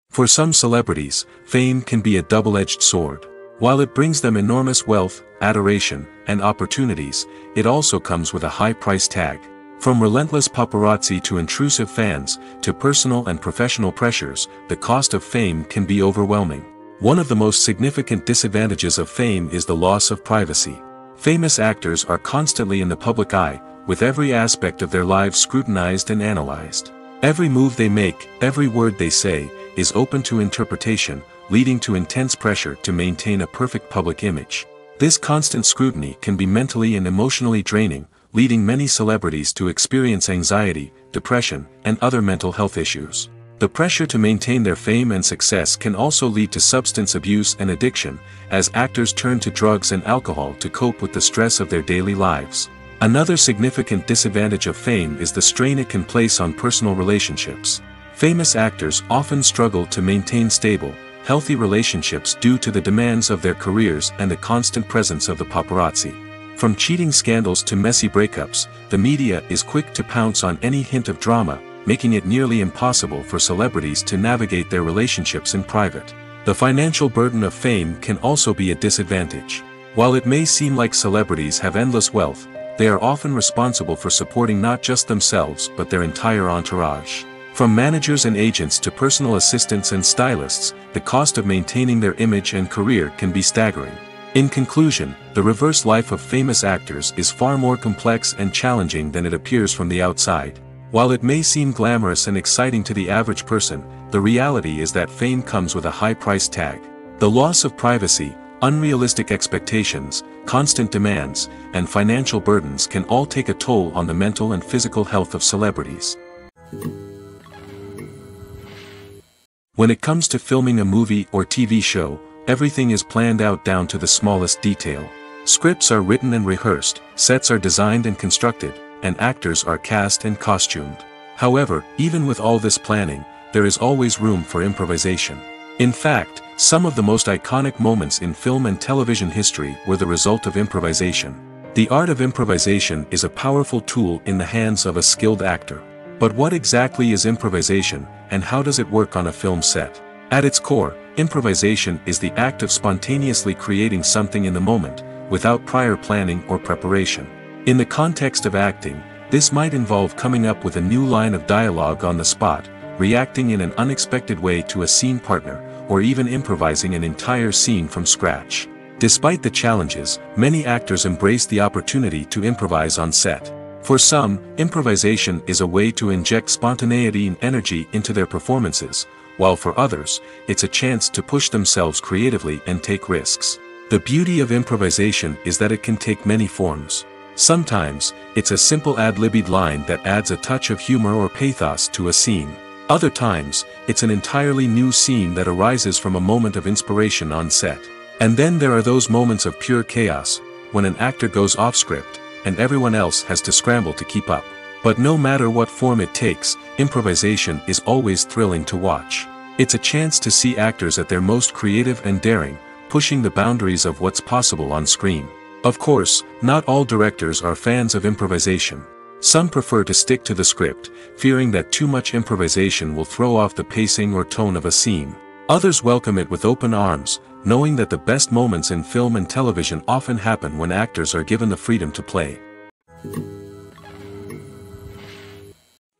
For some celebrities, fame can be a double-edged sword. While it brings them enormous wealth, adoration, and opportunities, it also comes with a high price tag. From relentless paparazzi to intrusive fans, to personal and professional pressures, the cost of fame can be overwhelming. One of the most significant disadvantages of fame is the loss of privacy. Famous actors are constantly in the public eye, with every aspect of their lives scrutinized and analyzed. Every move they make, every word they say, is open to interpretation, leading to intense pressure to maintain a perfect public image. This constant scrutiny can be mentally and emotionally draining, leading many celebrities to experience anxiety, depression, and other mental health issues. The pressure to maintain their fame and success can also lead to substance abuse and addiction, as actors turn to drugs and alcohol to cope with the stress of their daily lives. Another significant disadvantage of fame is the strain it can place on personal relationships. Famous actors often struggle to maintain stable, healthy relationships due to the demands of their careers and the constant presence of the paparazzi. From cheating scandals to messy breakups, the media is quick to pounce on any hint of drama, making it nearly impossible for celebrities to navigate their relationships in private. The financial burden of fame can also be a disadvantage. While it may seem like celebrities have endless wealth, they are often responsible for supporting not just themselves but their entire entourage. From managers and agents to personal assistants and stylists, the cost of maintaining their image and career can be staggering. In conclusion, the reverse life of famous actors is far more complex and challenging than it appears from the outside. While it may seem glamorous and exciting to the average person, the reality is that fame comes with a high price tag. The loss of privacy, unrealistic expectations, constant demands, and financial burdens can all take a toll on the mental and physical health of celebrities. When it comes to filming a movie or TV show, everything is planned out down to the smallest detail. Scripts are written and rehearsed, sets are designed and constructed, and actors are cast and costumed. However, even with all this planning, there is always room for improvisation. In fact, some of the most iconic moments in film and television history were the result of improvisation. The art of improvisation is a powerful tool in the hands of a skilled actor. But what exactly is improvisation, and how does it work on a film set? At its core, improvisation is the act of spontaneously creating something in the moment, without prior planning or preparation. In the context of acting, this might involve coming up with a new line of dialogue on the spot, reacting in an unexpected way to a scene partner, or even improvising an entire scene from scratch. Despite the challenges, many actors embrace the opportunity to improvise on set. For some, improvisation is a way to inject spontaneity and energy into their performances, while for others, it's a chance to push themselves creatively and take risks. The beauty of improvisation is that it can take many forms. Sometimes, it's a simple ad-libbed line that adds a touch of humor or pathos to a scene. Other times, it's an entirely new scene that arises from a moment of inspiration on set. And then there are those moments of pure chaos, when an actor goes off script, and everyone else has to scramble to keep up. But no matter what form it takes, improvisation is always thrilling to watch. It's a chance to see actors at their most creative and daring, pushing the boundaries of what's possible on screen. Of course, not all directors are fans of improvisation. Some prefer to stick to the script, fearing that too much improvisation will throw off the pacing or tone of a scene. Others welcome it with open arms, knowing that the best moments in film and television often happen when actors are given the freedom to play.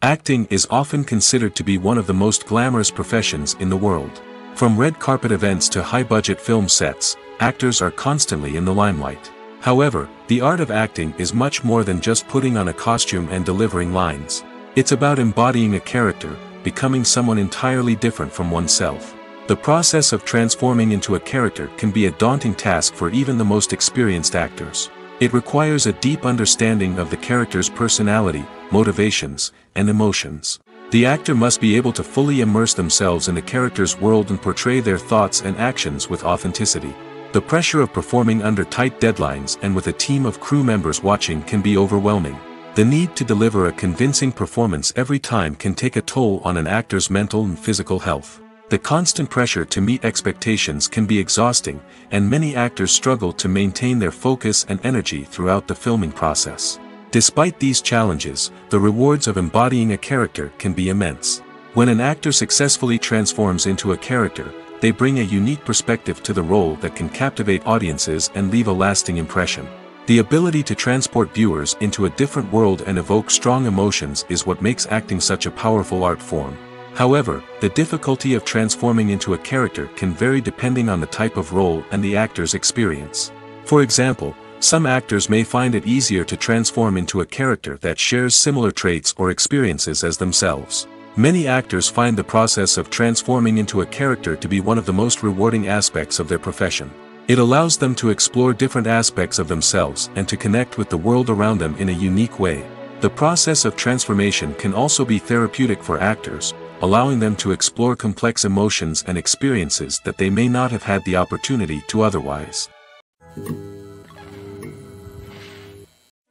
Acting is often considered to be one of the most glamorous professions in the world. From red carpet events to high-budget film sets, actors are constantly in the limelight. However, the art of acting is much more than just putting on a costume and delivering lines. It's about embodying a character, becoming someone entirely different from oneself. The process of transforming into a character can be a daunting task for even the most experienced actors. It requires a deep understanding of the character's personality, motivations, and emotions. The actor must be able to fully immerse themselves in the character's world and portray their thoughts and actions with authenticity. The pressure of performing under tight deadlines and with a team of crew members watching can be overwhelming. The need to deliver a convincing performance every time can take a toll on an actor's mental and physical health. The constant pressure to meet expectations can be exhausting, and many actors struggle to maintain their focus and energy throughout the filming process. Despite these challenges, the rewards of embodying a character can be immense. When an actor successfully transforms into a character, they bring a unique perspective to the role that can captivate audiences and leave a lasting impression. The ability to transport viewers into a different world and evoke strong emotions is what makes acting such a powerful art form. However, the difficulty of transforming into a character can vary depending on the type of role and the actor's experience. For example, some actors may find it easier to transform into a character that shares similar traits or experiences as themselves. Many actors find the process of transforming into a character to be one of the most rewarding aspects of their profession. It allows them to explore different aspects of themselves and to connect with the world around them in a unique way. The process of transformation can also be therapeutic for actors, allowing them to explore complex emotions and experiences that they may not have had the opportunity to otherwise.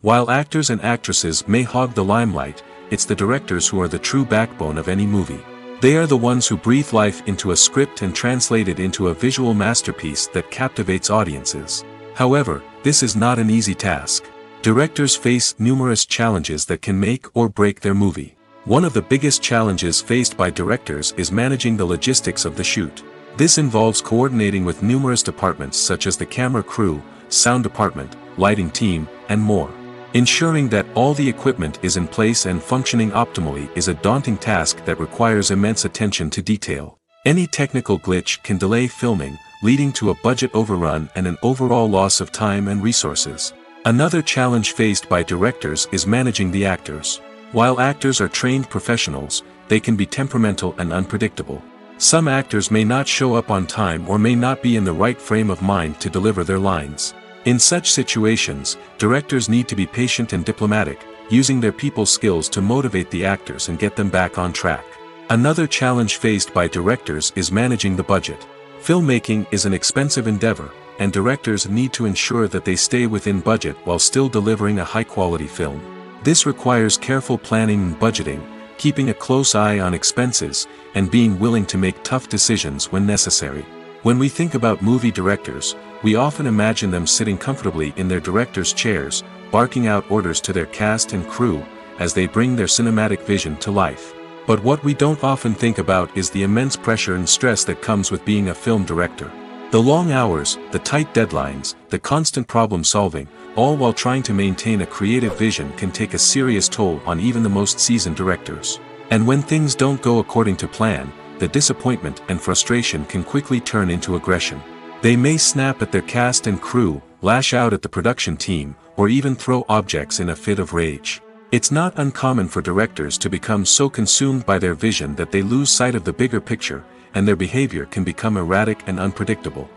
While actors and actresses may hog the limelight, it's the directors who are the true backbone of any movie. They are the ones who breathe life into a script and translate it into a visual masterpiece that captivates audiences. However, this is not an easy task. Directors face numerous challenges that can make or break their movie. One of the biggest challenges faced by directors is managing the logistics of the shoot. This involves coordinating with numerous departments such as the camera crew, sound department, lighting team, and more. Ensuring that all the equipment is in place and functioning optimally is a daunting task that requires immense attention to detail. Any technical glitch can delay filming, leading to a budget overrun and an overall loss of time and resources. Another challenge faced by directors is managing the actors. While actors are trained professionals, they can be temperamental and unpredictable. Some actors may not show up on time or may not be in the right frame of mind to deliver their lines. In such situations, directors need to be patient and diplomatic, using their people skills to motivate the actors and get them back on track. Another challenge faced by directors is managing the budget. Filmmaking is an expensive endeavor, and directors need to ensure that they stay within budget while still delivering a high-quality film. This requires careful planning and budgeting, keeping a close eye on expenses, and being willing to make tough decisions when necessary. When we think about movie directors, we often imagine them sitting comfortably in their director's chairs, barking out orders to their cast and crew, as they bring their cinematic vision to life. But what we don't often think about is the immense pressure and stress that comes with being a film director. The long hours, the tight deadlines, the constant problem solving, all while trying to maintain a creative vision can take a serious toll on even the most seasoned directors. And when things don't go according to plan, the disappointment and frustration can quickly turn into aggression. They may snap at their cast and crew, lash out at the production team, or even throw objects in a fit of rage. It's not uncommon for directors to become so consumed by their vision that they lose sight of the bigger picture, and their behavior can become erratic and unpredictable.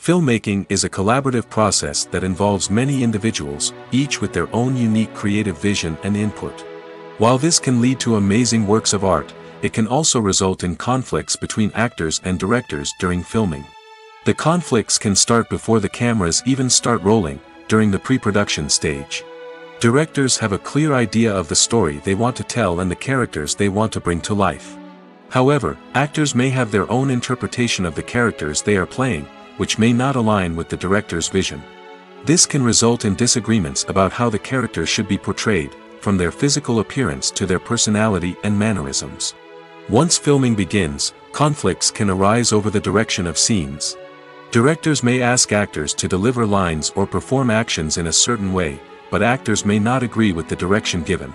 Filmmaking is a collaborative process that involves many individuals, each with their own unique creative vision and input. While this can lead to amazing works of art, it can also result in conflicts between actors and directors during filming. The conflicts can start before the cameras even start rolling, during the pre-production stage. Directors have a clear idea of the story they want to tell and the characters they want to bring to life. However, actors may have their own interpretation of the characters they are playing, which may not align with the director's vision. This can result in disagreements about how the character should be portrayed, from their physical appearance to their personality and mannerisms. Once filming begins, conflicts can arise over the direction of scenes. Directors may ask actors to deliver lines or perform actions in a certain way, but actors may not agree with the direction given.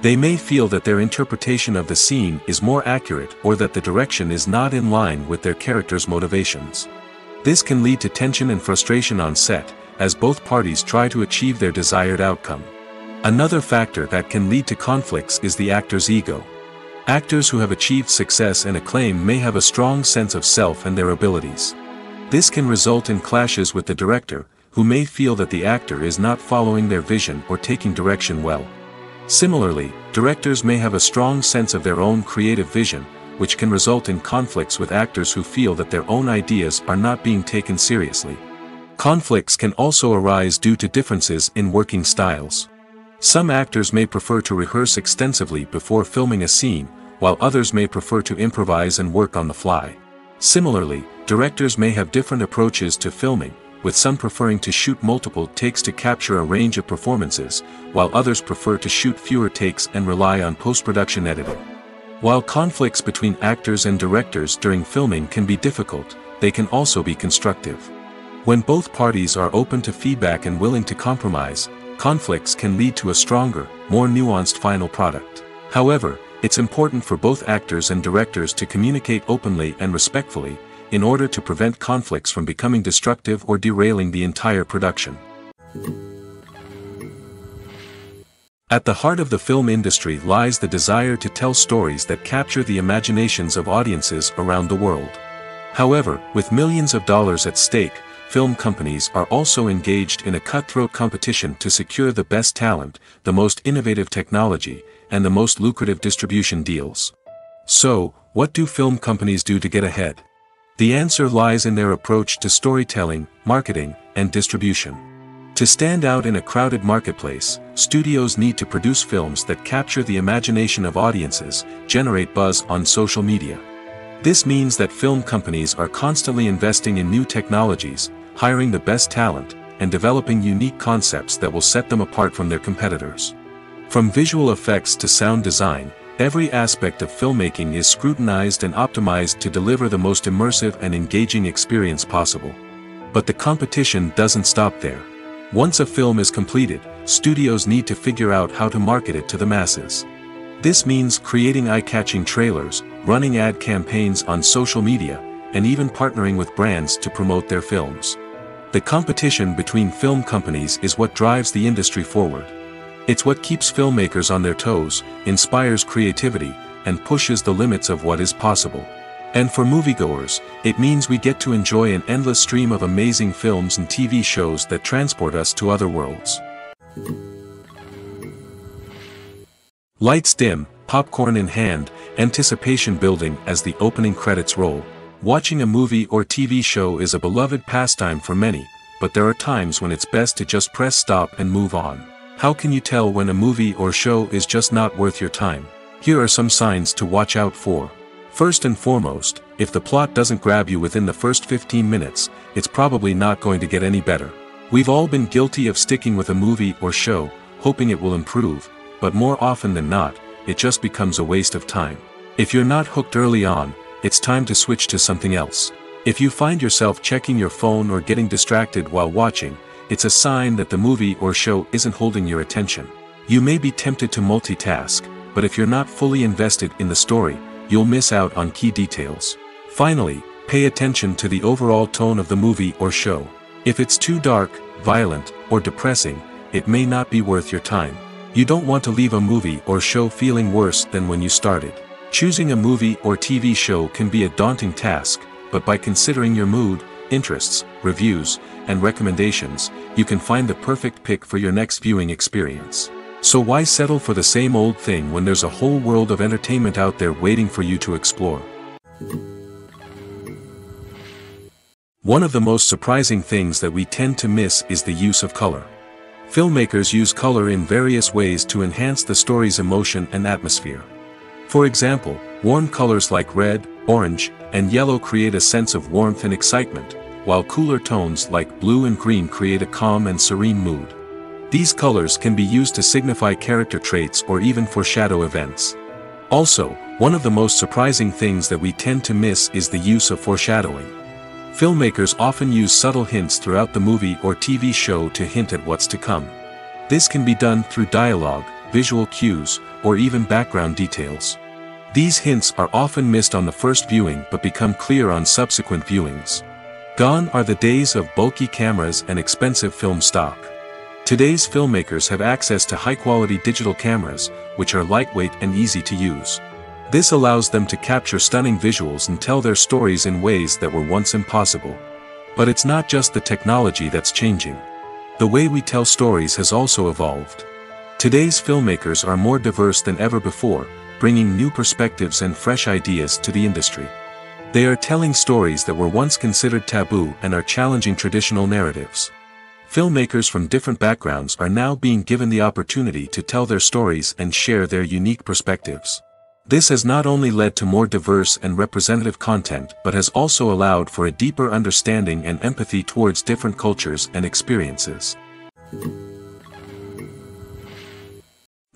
They may feel that their interpretation of the scene is more accurate or that the direction is not in line with their character's motivations. This can lead to tension and frustration on set, as both parties try to achieve their desired outcome. Another factor that can lead to conflicts is the actor's ego. Actors who have achieved success and acclaim may have a strong sense of self and their abilities. This can result in clashes with the director, who may feel that the actor is not following their vision or taking direction well. Similarly, directors may have a strong sense of their own creative vision, which can result in conflicts with actors who feel that their own ideas are not being taken seriously. Conflicts can also arise due to differences in working styles. Some actors may prefer to rehearse extensively before filming a scene, while others may prefer to improvise and work on the fly. Similarly, directors may have different approaches to filming, with some preferring to shoot multiple takes to capture a range of performances, while others prefer to shoot fewer takes and rely on post-production editing. While conflicts between actors and directors during filming can be difficult, they can also be constructive. When both parties are open to feedback and willing to compromise, conflicts can lead to a stronger, more nuanced final product. However, it's important for both actors and directors to communicate openly and respectfully, in order to prevent conflicts from becoming destructive or derailing the entire production. At the heart of the film industry lies the desire to tell stories that capture the imaginations of audiences around the world. However, with millions of dollars at stake, film companies are also engaged in a cutthroat competition to secure the best talent, the most innovative technology, and the most lucrative distribution deals. So, what do film companies do to get ahead? The answer lies in their approach to storytelling, marketing, and distribution. To stand out in a crowded marketplace, studios need to produce films that capture the imagination of audiences, generate buzz on social media. This means that film companies are constantly investing in new technologies, hiring the best talent, and developing unique concepts that will set them apart from their competitors. From visual effects to sound design, every aspect of filmmaking is scrutinized and optimized to deliver the most immersive and engaging experience possible. But the competition doesn't stop there. Once a film is completed, studios need to figure out how to market it to the masses. This means creating eye-catching trailers, running ad campaigns on social media, and even partnering with brands to promote their films. The competition between film companies is what drives the industry forward. It's what keeps filmmakers on their toes, inspires creativity, and pushes the limits of what is possible. And for moviegoers, it means we get to enjoy an endless stream of amazing films and TV shows that transport us to other worlds. Lights dim, popcorn in hand, anticipation building as the opening credits roll. Watching a movie or TV show is a beloved pastime for many, but there are times when it's best to just press stop and move on. How can you tell when a movie or show is just not worth your time? Here are some signs to watch out for. First and foremost, if the plot doesn't grab you within the first 15 minutes, it's probably not going to get any better. We've all been guilty of sticking with a movie or show, hoping it will improve, but more often than not, it just becomes a waste of time. If you're not hooked early on, it's time to switch to something else. If you find yourself checking your phone or getting distracted while watching, it's a sign that the movie or show isn't holding your attention. You may be tempted to multitask, but if you're not fully invested in the story, you'll miss out on key details. Finally, pay attention to the overall tone of the movie or show. If it's too dark, violent, or depressing, it may not be worth your time. You don't want to leave a movie or show feeling worse than when you started. Choosing a movie or TV show can be a daunting task, but by considering your mood, interests, reviews, and recommendations, you can find the perfect pick for your next viewing experience. So why settle for the same old thing when there's a whole world of entertainment out there waiting for you to explore? One of the most surprising things that we tend to miss is the use of color. Filmmakers use color in various ways to enhance the story's emotion and atmosphere. For example, warm colors like red, orange, and yellow create a sense of warmth and excitement, while cooler tones like blue and green create a calm and serene mood. These colors can be used to signify character traits or even foreshadow events. Also, one of the most surprising things that we tend to miss is the use of foreshadowing. Filmmakers often use subtle hints throughout the movie or TV show to hint at what's to come. This can be done through dialogue, visual cues, or even background details. These hints are often missed on the first viewing but become clear on subsequent viewings. Gone are the days of bulky cameras and expensive film stock. Today's filmmakers have access to high-quality digital cameras, which are lightweight and easy to use. This allows them to capture stunning visuals and tell their stories in ways that were once impossible. But it's not just the technology that's changing. The way we tell stories has also evolved. Today's filmmakers are more diverse than ever before, bringing new perspectives and fresh ideas to the industry. They are telling stories that were once considered taboo and are challenging traditional narratives. Filmmakers from different backgrounds are now being given the opportunity to tell their stories and share their unique perspectives. This has not only led to more diverse and representative content but has also allowed for a deeper understanding and empathy towards different cultures and experiences.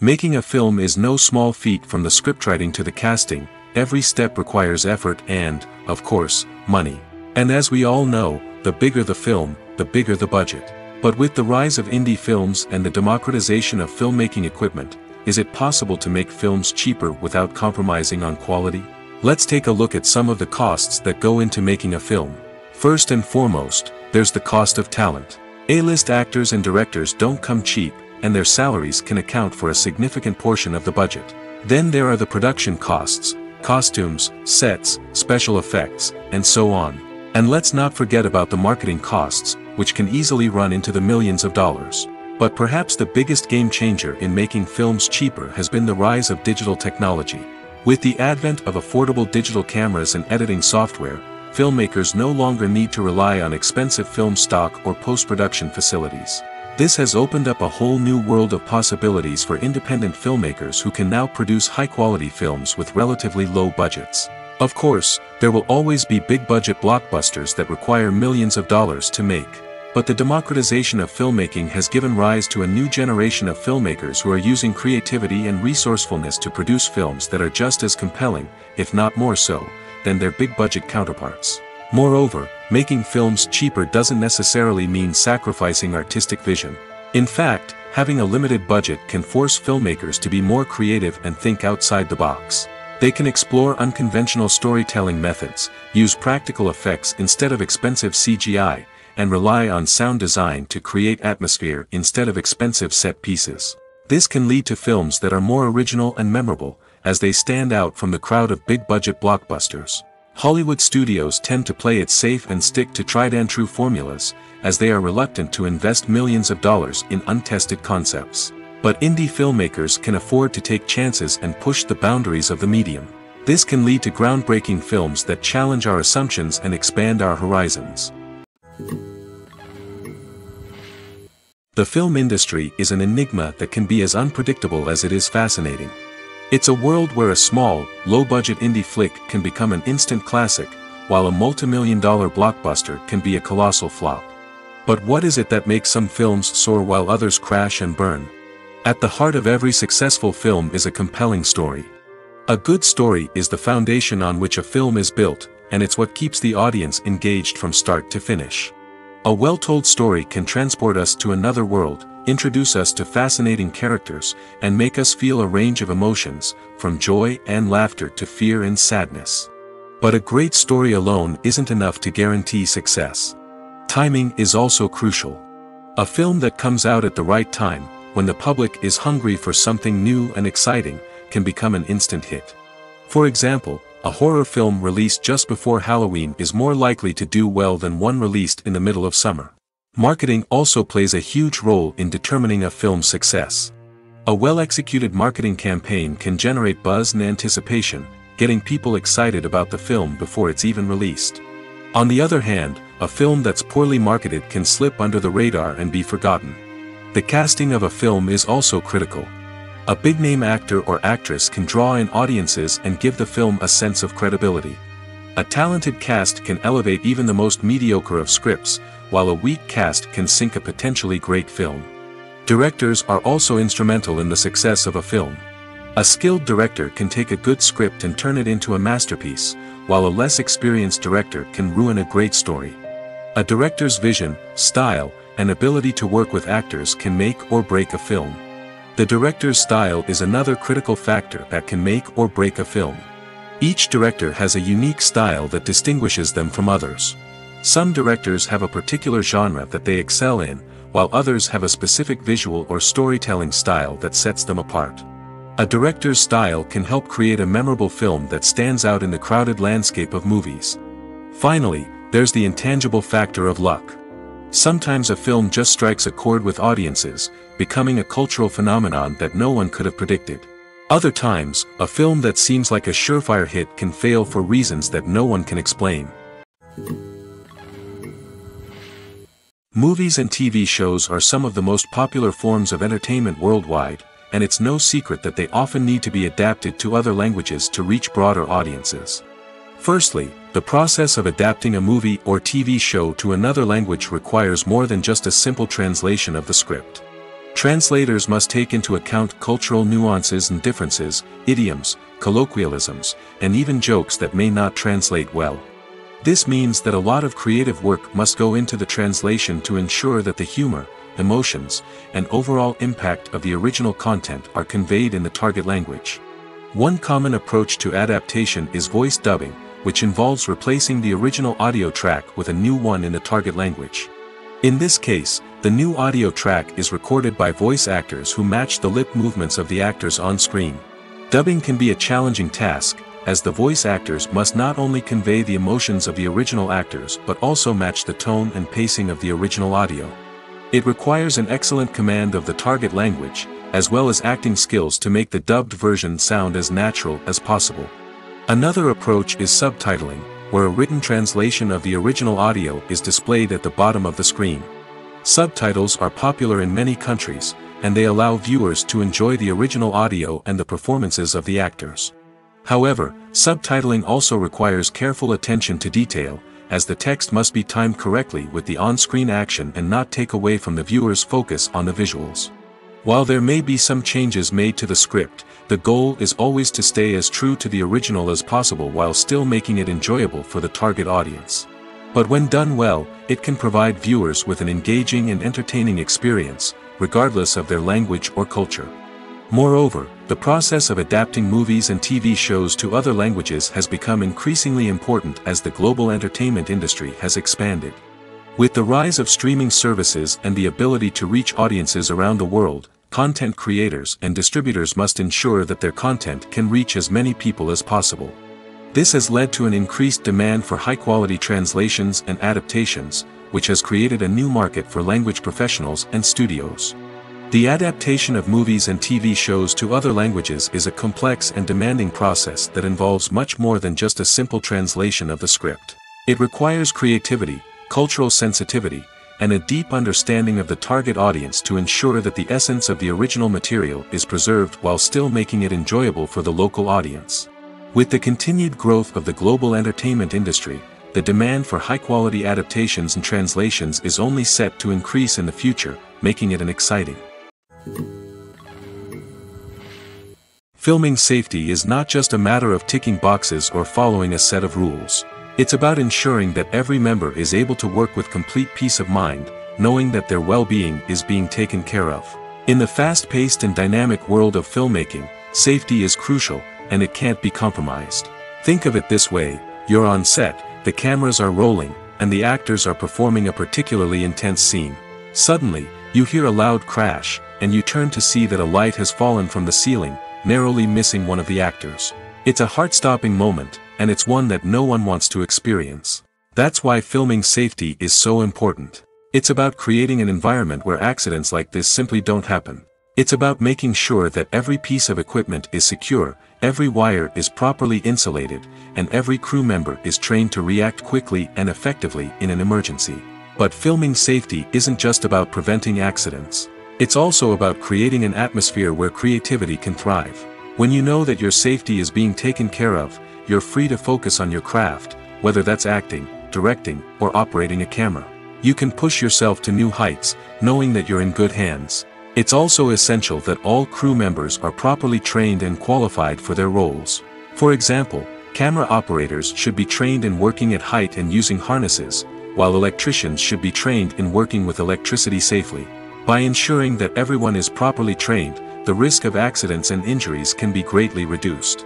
Making a film is no small feat. From the scriptwriting to the casting, every step requires effort and, of course, money. And as we all know, the bigger the film, the bigger the budget. But with the rise of indie films and the democratization of filmmaking equipment, is it possible to make films cheaper without compromising on quality? Let's take a look at some of the costs that go into making a film. First and foremost, there's the cost of talent. A-list actors and directors don't come cheap, and their salaries can account for a significant portion of the budget. Then there are the production costs, costumes, sets, special effects, and so on. And let's not forget about the marketing costs, which can easily run into the millions of dollars. But perhaps the biggest game changer in making films cheaper has been the rise of digital technology. With the advent of affordable digital cameras and editing software, filmmakers no longer need to rely on expensive film stock or post-production facilities. This has opened up a whole new world of possibilities for independent filmmakers who can now produce high-quality films with relatively low budgets. Of course, there will always be big-budget blockbusters that require millions of dollars to make. But the democratization of filmmaking has given rise to a new generation of filmmakers who are using creativity and resourcefulness to produce films that are just as compelling, if not more so, than their big-budget counterparts. Moreover, making films cheaper doesn't necessarily mean sacrificing artistic vision. In fact, having a limited budget can force filmmakers to be more creative and think outside the box. They can explore unconventional storytelling methods, use practical effects instead of expensive CGI, and rely on sound design to create atmosphere instead of expensive set pieces. This can lead to films that are more original and memorable, as they stand out from the crowd of big-budget blockbusters. Hollywood studios tend to play it safe and stick to tried-and-true formulas, as they are reluctant to invest millions of dollars in untested concepts. But indie filmmakers can afford to take chances and push the boundaries of the medium. This can lead to groundbreaking films that challenge our assumptions and expand our horizons. The film industry is an enigma that can be as unpredictable as it is fascinating. It's a world where a small, low-budget indie flick can become an instant classic, while a multi-million-dollar blockbuster can be a colossal flop. But what is it that makes some films soar while others crash and burn? At the heart of every successful film is a compelling story. A good story is the foundation on which a film is built, and it's what keeps the audience engaged from start to finish. A well-told story can transport us to another world, introduce us to fascinating characters, and make us feel a range of emotions, from joy and laughter to fear and sadness. But a great story alone isn't enough to guarantee success. Timing is also crucial. A film that comes out at the right time, when the public is hungry for something new and exciting, can become an instant hit. For example, a horror film released just before Halloween is more likely to do well than one released in the middle of summer. Marketing also plays a huge role in determining a film's success. A well-executed marketing campaign can generate buzz and anticipation, getting people excited about the film before it's even released. On the other hand, a film that's poorly marketed can slip under the radar and be forgotten. The casting of a film is also critical. A big-name actor or actress can draw in audiences and give the film a sense of credibility. A talented cast can elevate even the most mediocre of scripts, while a weak cast can sink a potentially great film. Directors are also instrumental in the success of a film. A skilled director can take a good script and turn it into a masterpiece, while a less experienced director can ruin a great story. A director's vision, style, and ability to work with actors can make or break a film. The director's style is another critical factor that can make or break a film. Each director has a unique style that distinguishes them from others. Some directors have a particular genre that they excel in, while others have a specific visual or storytelling style that sets them apart. A director's style can help create a memorable film that stands out in the crowded landscape of movies. Finally, there's the intangible factor of luck. Sometimes a film just strikes a chord with audiences, becoming a cultural phenomenon that no one could have predicted. Other times, a film that seems like a surefire hit can fail for reasons that no one can explain. Movies and TV shows are some of the most popular forms of entertainment worldwide, and it's no secret that they often need to be adapted to other languages to reach broader audiences. Firstly, the process of adapting a movie or TV show to another language requires more than just a simple translation of the script. Translators must take into account cultural nuances and differences, idioms, colloquialisms, and even jokes that may not translate well. This means that a lot of creative work must go into the translation to ensure that the humor, emotions, and overall impact of the original content are conveyed in the target language. One common approach to adaptation is voice dubbing, which involves replacing the original audio track with a new one in the target language. In this case, the new audio track is recorded by voice actors who match the lip movements of the actors on screen. Dubbing can be a challenging task, as the voice actors must not only convey the emotions of the original actors but also match the tone and pacing of the original audio. It requires an excellent command of the target language, as well as acting skills to make the dubbed version sound as natural as possible. Another approach is subtitling, where a written translation of the original audio is displayed at the bottom of the screen. Subtitles are popular in many countries, and they allow viewers to enjoy the original audio and the performances of the actors. However, subtitling also requires careful attention to detail, as the text must be timed correctly with the on-screen action and not take away from the viewer's focus on the visuals. While there may be some changes made to the script, the goal is always to stay as true to the original as possible while still making it enjoyable for the target audience. But when done well, it can provide viewers with an engaging and entertaining experience, regardless of their language or culture. Moreover, the process of adapting movies and TV shows to other languages has become increasingly important as the global entertainment industry has expanded. With the rise of streaming services and the ability to reach audiences around the world, content creators and distributors must ensure that their content can reach as many people as possible. This has led to an increased demand for high-quality translations and adaptations, which has created a new market for language professionals and studios. The adaptation of movies and TV shows to other languages is a complex and demanding process that involves much more than just a simple translation of the script. It requires creativity, cultural sensitivity, and a deep understanding of the target audience to ensure that the essence of the original material is preserved while still making it enjoyable for the local audience. With the continued growth of the global entertainment industry, the demand for high-quality adaptations and translations is only set to increase in the future, making it an exciting. Filming safety is not just a matter of ticking boxes or following a set of rules. It's about ensuring that every member is able to work with complete peace of mind, knowing that their well-being is being taken care of. In the fast-paced and dynamic world of filmmaking, safety is crucial, and it can't be compromised. Think of it this way: you're on set, the cameras are rolling, and the actors are performing a particularly intense scene. Suddenly, you hear a loud crash, and you turn to see that a light has fallen from the ceiling, narrowly missing one of the actors. It's a heart-stopping moment, and it's one that no one wants to experience. That's why filming safety is so important. It's about creating an environment where accidents like this simply don't happen. It's about making sure that every piece of equipment is secure, every wire is properly insulated, and every crew member is trained to react quickly and effectively in an emergency. But filming safety isn't just about preventing accidents. It's also about creating an atmosphere where creativity can thrive. When you know that your safety is being taken care of, you're free to focus on your craft, whether that's acting, directing, or operating a camera. You can push yourself to new heights, knowing that you're in good hands. It's also essential that all crew members are properly trained and qualified for their roles. For example, camera operators should be trained in working at height and using harnesses, while electricians should be trained in working with electricity safely. By ensuring that everyone is properly trained, the risk of accidents and injuries can be greatly reduced.